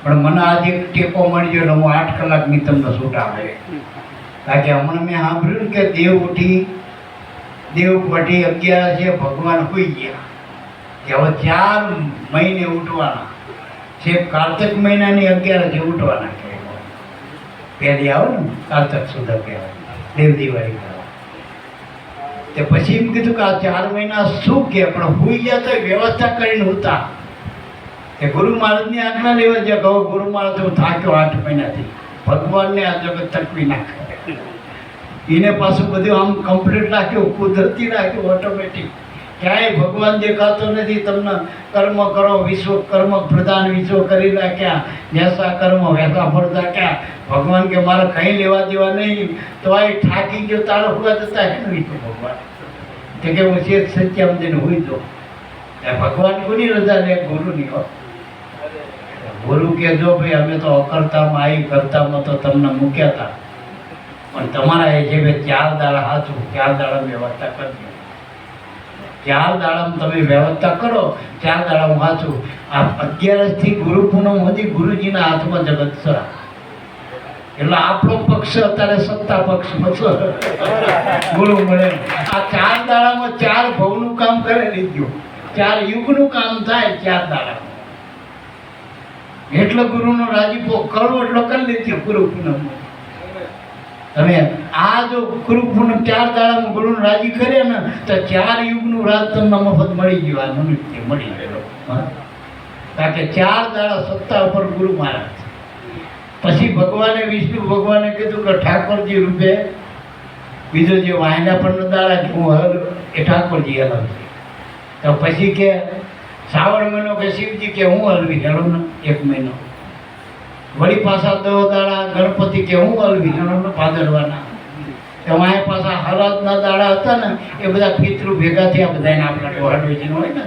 પણ મને આજે ટેકો મળી ગયો એટલે હું 8 કલાકની તમને છૂટાડે. કારણ કે હમણાં મેં સાંભળ્યું કે દેવ ઉઠી 11 છે, ભગવાન હોઈ ગયા કે હવે 4 મહિને ઉઠવાના છે. કાર્તક મહિનાની 11 છે ઉઠવાના કે પહેલી આવે ને કાર્તક સુધા કહેવાય, દેવ દિવાળી કહેવાય. તે પછી એમ કીધું કે આ 4 મહિના શું કે પણ હોઈ ગયા તો વ્યવસ્થા કરીને હોતા. કે ગુરુ મહારાજની આજ્ઞા લેવા જે કહો, ગુરુ મહારાજ હું થાક્યો 8 મહિનાથી, ભગવાનને આ જગત તકવી નાખે. એને પાછું બધું આમ કમ્પ્લીટ રાખ્યું, કુદરતી રાખ્યું, ઓટોમેટિક. ક્યાંય ભગવાન દેખાતો નથી. તમને કર્મ કરો, વિશ્વ કર્મ પ્રધાન વિશ્વ કરી રાખ્યા, વૈસા કર્મ વૈસા ફળ રાખ્યા. ભગવાન કે મારે કંઈ લેવા દેવા નહીં, તો આ થાકી ગયો તારો હુવા જતા હે નહીં તો ભગવાન તે કે હું છે સત્યામ દિન હોઈ દો. ભગવાન કોની રજા લે? ગુરુની હો. ગુરુ કે જો ભાઈ અમે તો અકર્તામાં આવી, કરતામાં તો તમને મૂક્યા હતા, પણ તમારા એ જે 4 દાડા હાચું, 4 દાડા વ્યવસ્થા કરજો. 4 દાડામાં તમે વ્યવસ્થા કરો, 4 દાડા હું હાચું. આ 11 થી ગુરુ પૂનમ સુધી ગુરુજીના હાથમાં જગત છે. એટલે આપણો પક્ષ અત્યારે સત્તા પક્ષમાં છે, ગુરુ મળે. આ 4 દાડામાં 4 ભવનું કામ કરે લીધું, 4 યુગનું કામ થાય 4 દાડામાં. એટલે ગુરુનો રાજીપો કરવો એટલો કરી લીધો ગુરુ પૂનમ. તમે આ જો ગુરુ પૂનમ 4 દાડામાં ગુરુને રાજી કર્યા ને તો 4 યુગનું રાજ તમને મફત મળી ગયું. આ મનુષ્ય મળી ગયેલો. કારણ કે 4 દાડા સત્તા ઉપર ગુરુ મહારાજ. પછી ભગવાને વિષ્ણુ ભગવાને કીધું કે ઠાકોરજી રૂપે બીજો જે વાયના પણ દાડા કે હું હર એ ઠાકોરજી અલગ છે. તો પછી કે શ્રાવણ મહિનો કે શિવજી કે હું હલવી હેડો ને 1 મહિનો. વળી પાછા 10 દાડા ગણપતિ કે હું હલવી હેડો ને ભાદરવાના. તમારે પાછા હળદના દાડા હતા ને એ બધા પિતૃ ભેગા થયા બધાને આપણા ડોહાડોજીનો હોય ને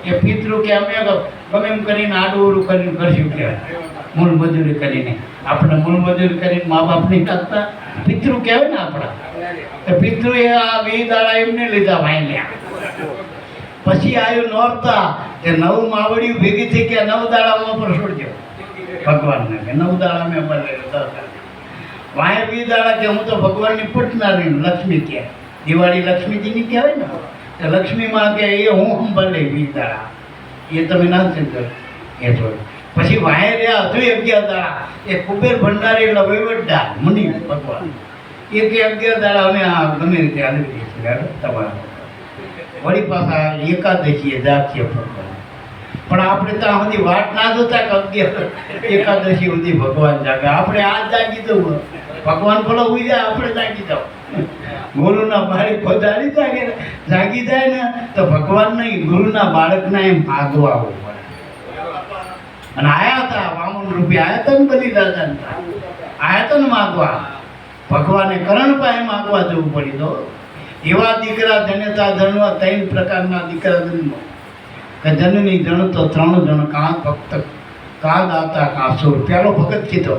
એ પિતૃ કે અમે ગમે એમ કરીને આડું ઓડું કરીને કરશું કહેવાય. મૂળ મજૂરી કરીને આપણે મૂળ મજૂરી કરીને મા બાપની કરતા પિતૃ કહેવાય ને આપણા. તો પિતૃએ આ 20 દાડા એમને લીધા વાયલ્યા. પછી આવ્યું નોરતા કે 9 માવડીઓ ભેગી થઈ કે 9 દાડામાં પર છોડજો ભગવાનને કે 9 દાડા મેં પર વાય 20 દાડા કે હું તો ભગવાનની પૂટનારી લક્ષ્મી કે દિવાળી લક્ષ્મીજીની કહેવાય ને તો લક્ષ્મીમાં કે એ હું સંભાળે 20 દાડા એ તમે ના ચિંતા એ થોડું. પછી વાય રહ્યા હજુ 11 દાડા એ કુબેર ભંડારી એટલે વહીવટદાર મુનિ ભગવાન એ કે 11 દાડા અમે આ ગમે રીતે હાલી દઈશું તમારા. વળી પાછા એકાદશીએ જાગીએ પણ આપણે ત્યાં સુધી વાટ ના જોતા કે 11 એકાદશી સુધી ભગવાન જાગે. આપણે આ જાગી દઉં ભગવાન ભલો ઉઈ જાય આપણે જાગી જાઓ. ગુરુના બાળક પધારી જાગી જાય ને તો ભગવાન નહીં ગુરુના બાળકના એમ ભાગવા આવવું પડે. અને આયા હતા વામન રૂપે આયા હતા ને બધી દાદા આયા હતા ને માગવા ભગવાને કરણ પાસે માગવા જવું પડી. તો એવા દીકરા જનેતા જન્મવા 3 પ્રકારના દીકરા જન્મ કે જનની જણ તો 3 જણ કાં ભક્ત કાં દાતા કાં સુર. પેલો ભગત કીધો.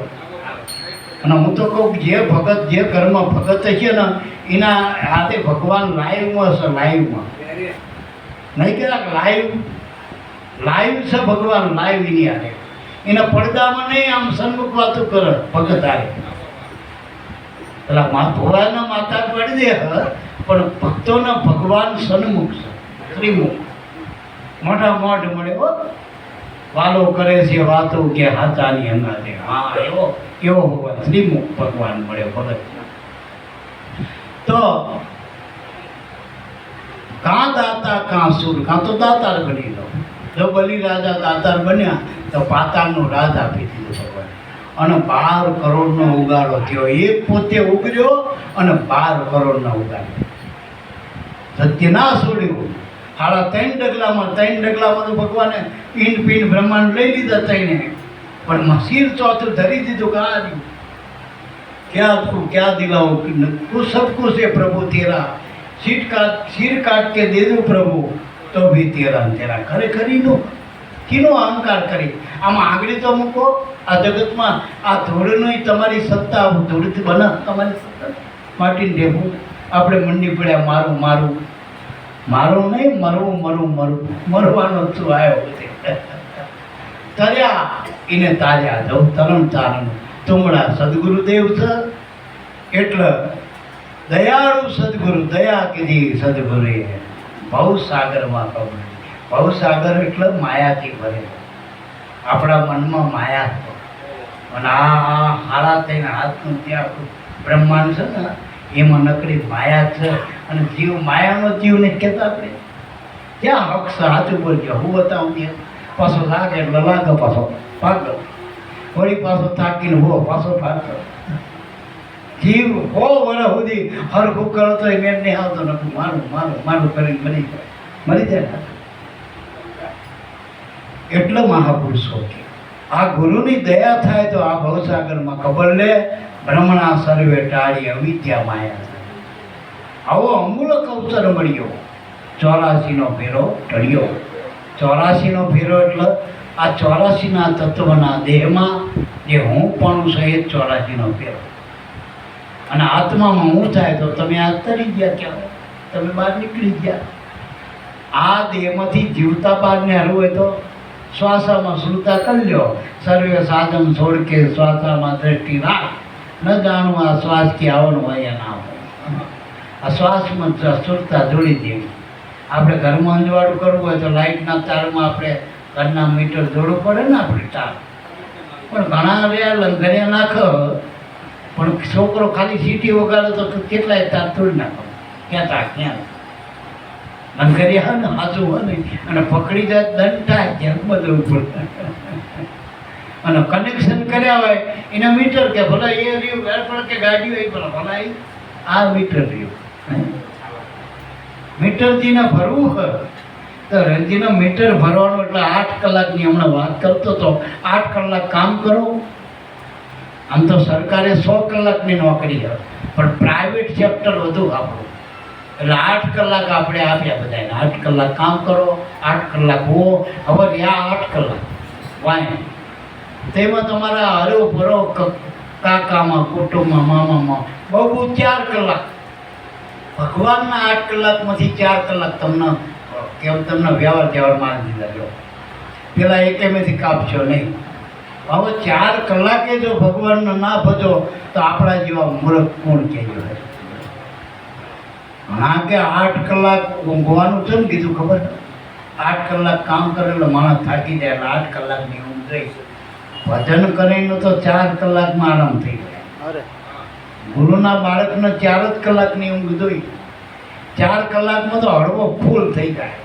અને હું તો કહું જે ભગત જે ઘરમાં ભગત છે ને એના હાથે ભગવાન લાઈવમાં છે. લાઈવમાં નહીં કહેતા લાઈવ છે ભગવાન લાઈવ એની હાથે. એના પડદામાં નહીં આમ સન્મુખ વાતો કરે ભગત હારે. પેલા ભોળાના માતા પડી દે પણ ભક્તોના ભગવાન સન્મુખ છે શ્રીમુખ. મોટા મોઢ મળે વાલો કરે છે વાતો કે હાથાની અંગાતે. હા એવો ભગવાન શ્રીમુખ ભગવાન મળે ભગત. તો કાં દાતા કાં સુર કાં તો દાતાર બની લો. જો બલિ રાજા દાતાર બન્યા તો પાતાળનો રાજ આપી દીધો ભગવાન. અને 12 કરોડનો ઉગાડો થયો. એક પોતે ઉગર્યો અને 12 કરોડના ઉગાડ્યો. સત્ય ના છોડ્યું. 3 ડગલામાં તો ભગવાને પિંડ પિંડ બ્રહ્માંડ લઈ લીધા તઈને પણ શિર ચોથું ધરી દીધું. क्या दिलाओ तू सब कुछ है प्रभु तेरा सिर काट के दे दो प्रभु तो भी तेरा तेरा खरेखरीनो किनो अहंकार કરી. આમાં આગળ તો મૂકો આ જગતમાં આ ધૂળની તમારી સત્તા ધૂળથી બના તમારી સત્તા માટીને દેવું આપણે મંડી પડ્યા મારું મારું મારું નહીં મરવું મરવાનો શું આવ્યો તર્યા એને તાર્યા જવું તરણ તારણ તુમડા સદગુરુદેવ છે. એટલે દયાળુ સદગુરુ દયા કીધી સદગુરુએ ભવસાગરમાં કહું. ભવસાગર એટલે માયાથી ભરે. આપણા મનમાં માયા છે અને આ હાડા થઈને હાથનું ત્યાં બ્રહ્માંડ છે ને એમાં નકરી માયા છે. અને જીવ માયાનો જીવ ને કહેતા આપણે ક્યાં હક છે હાથું બોલજો હું બતાવું ત્યાં પાછો લાગે એટલે લાગે પાછો ભાગો વળી પાછો તાકીને હો પાછો ભાગો. જીવ 100 વર્ષ સુધી હરખું કરો તો મેં નહીં આવતો નથી મારું કરીને મરી જાય. એટલો મહાપુરુષો કે આ ગુરુની દયા થાય તો આ ભવસાગરમાં ખબર લે ભ્રમણા સર્વે ટાળી અવિદ્યા માયા. આવો અમૂલક અવસર મળ્યો. 84નો ફેરો ઢળ્યો. 84નો ફેરો એટલે આ 84ના તત્વના દેહમાં જે હું પણ છે એ 84નો ફેરો. અને આત્મામાં હું થાય તો તમે આ તરી ગયા ક્યાં તમે બહાર નીકળી ગયા. આ દેહમાંથી જીવતા બહાર ને હરવું હોય તો શ્વાસામાં શ્રુતા કરી લ્યો. સર્વે સાધન છોડ કે શ્વાસામાં દ્રષ્ટિ રાખ ન જાણવું આ શ્વાસ કે આવવાનું હોય ના હોય. આ શ્વાસમાં શ્રુતા જોડી દેવી. આપણે ઘરમાં અંજવાળું કરવું હોય તો લાઇટના તારમાં આપણે ઘરના મીટર જોડવું પડે ને આપણે તાર. પણ ઘણા રહ્યા લંઘર્યા નાખો પણ છોકરો ખાલી સીટી વગાડે તો કેટલાય તાર તોડી નાખો ક્યાં અને કરી હા ને સાચું હોય ને અને પકડી જાય દંડ થાય ત્યાં બદલવું પડે અને કનેક્શન કર્યા હોય એના મીટર કે ભલે એ રહ્યું પણ કે ગાડી હોય પણ ભલા આ મીટર રહ્યું મીટરજીને ભરવું કર તો રણજીને મીટર ભરવાનું એટલે 8 કલાકની હમણાં વાત કરતો હતો 8 કલાક કામ કરો. આમ તો સરકારે 100 કલાકની નોકરી છે પણ પ્રાઇવેટ સેક્ટર વધુ આપણું એટલે 8 કલાક આપણે આપ્યા બધાને 8 કલાક કામ કરો 8 કલાક હો હવે રહ્યા 8 કલાક વાય તેમાં તમારા હરો ભરો કાકામાં કુટુંબમાં મામામાં બહુ 4 કલાક ભગવાનના 8 કલાકમાંથી 4 કલાક તમને વ્યવહારમાં દીધા જો પેલા એકેમેથી કાપશો નહીં. હવે 4 કલાકે જો ભગવાનને ના ભજો તો આપણા જેવા મૂર્ખ કોણ કહેજો. હા કે 8 કલાક ઊંઘવાનું છે ને કીધું ખબર 8 કલાક કામ કરે એટલે માણસ થાકી જાય એટલે 8 કલાકની ઊંઘ રહી. ભજન કરીને તો 4 કલાકમાં આરામ થઈ જાય. ગુરુના બાળકને 4 જ કલાકની ઊંઘ જોઈ 4 કલાકમાં તો હળવો ફૂલ થઈ જાય.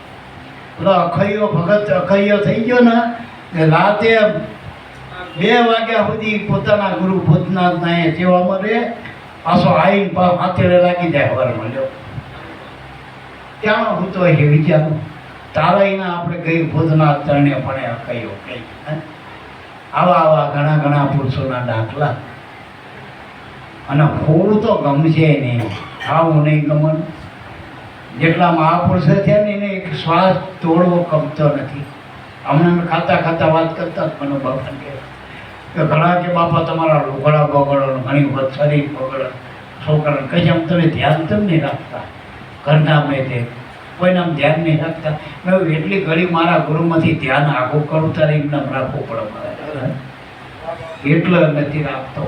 પેલો અખૈયો ભગત અખૈયો થઈ ગયો ને રાતે 2 વાગ્યા સુધી પોતાના ગુરુ ભૂતનાથના સેવામાં રહે પાછો આવીને હાથે લાગી જાય હવારમાં લ્યો ક્યાં હું તો એ વિચારું તારાઈના આપણે ગઈ ભૂતનાથ ચરણે પણ અખૈયો કઈ આવા ઘણા પુરુષોના દાખલા અને હોવું તો ગમશે નહીં આવું નહીં ગમન. જેટલા મહાપુરુષો થયા ને એને એક શ્વાસ તોડવો ગમતો નથી. હમણાં ખાતા વાત કરતા મને બાપા કે ઘણા કે બાપા તમારા લુગડા બગડો ઘણી વખત શરીર બગડે છોકરાને કહી આમ તમે ધ્યાન કેમ નહીં રાખતા ઘરના મેં તે કોઈને આમ ધ્યાન નહીં રાખતા. મેં એટલી ઘડી મારા ગુરુમાંથી ધ્યાન આખું કરું ત્યારે એમને રાખવું પડે મારે એટલે નથી રાખતો.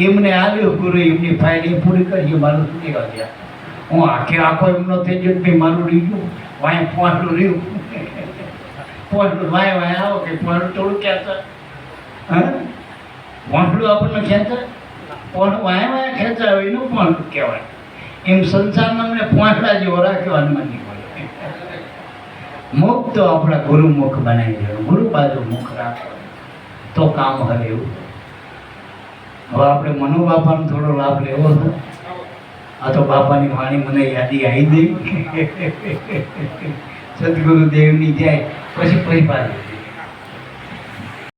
એમને આવ્યો ગુરુ એમની ફાઇલ એ પૂરી કરી મારું શું કહેવા ગયા હું આખો એમનો થઈ ગયો ભાઈ મારું રહ્યું વાય પોંડલું રહ્યું પોંડલું વાય આવો કે પોંડલું થોડું ક્યાં છે હા પોંડલું આપણને ખેંચે પોંડ વાય ખેંચાય એનું પોંડલું કહેવાય. એમ સંસારમાં અમને પોંડલા જેવો રાખ્યો હનુમાનની બોલે મુખ તો આપણા ગુરુ મુખ બનાવી દેવું ગુરુ બાજુ મુખ રાખો તો કામ હરે એવું. હવે આપણે મનુ બાપાનો થોડો લાભ લેવો છે. આ તો બાપાની વાણી મને યાદી આવી ગઈ સદગુરુ દેવની જાય પછી પાછી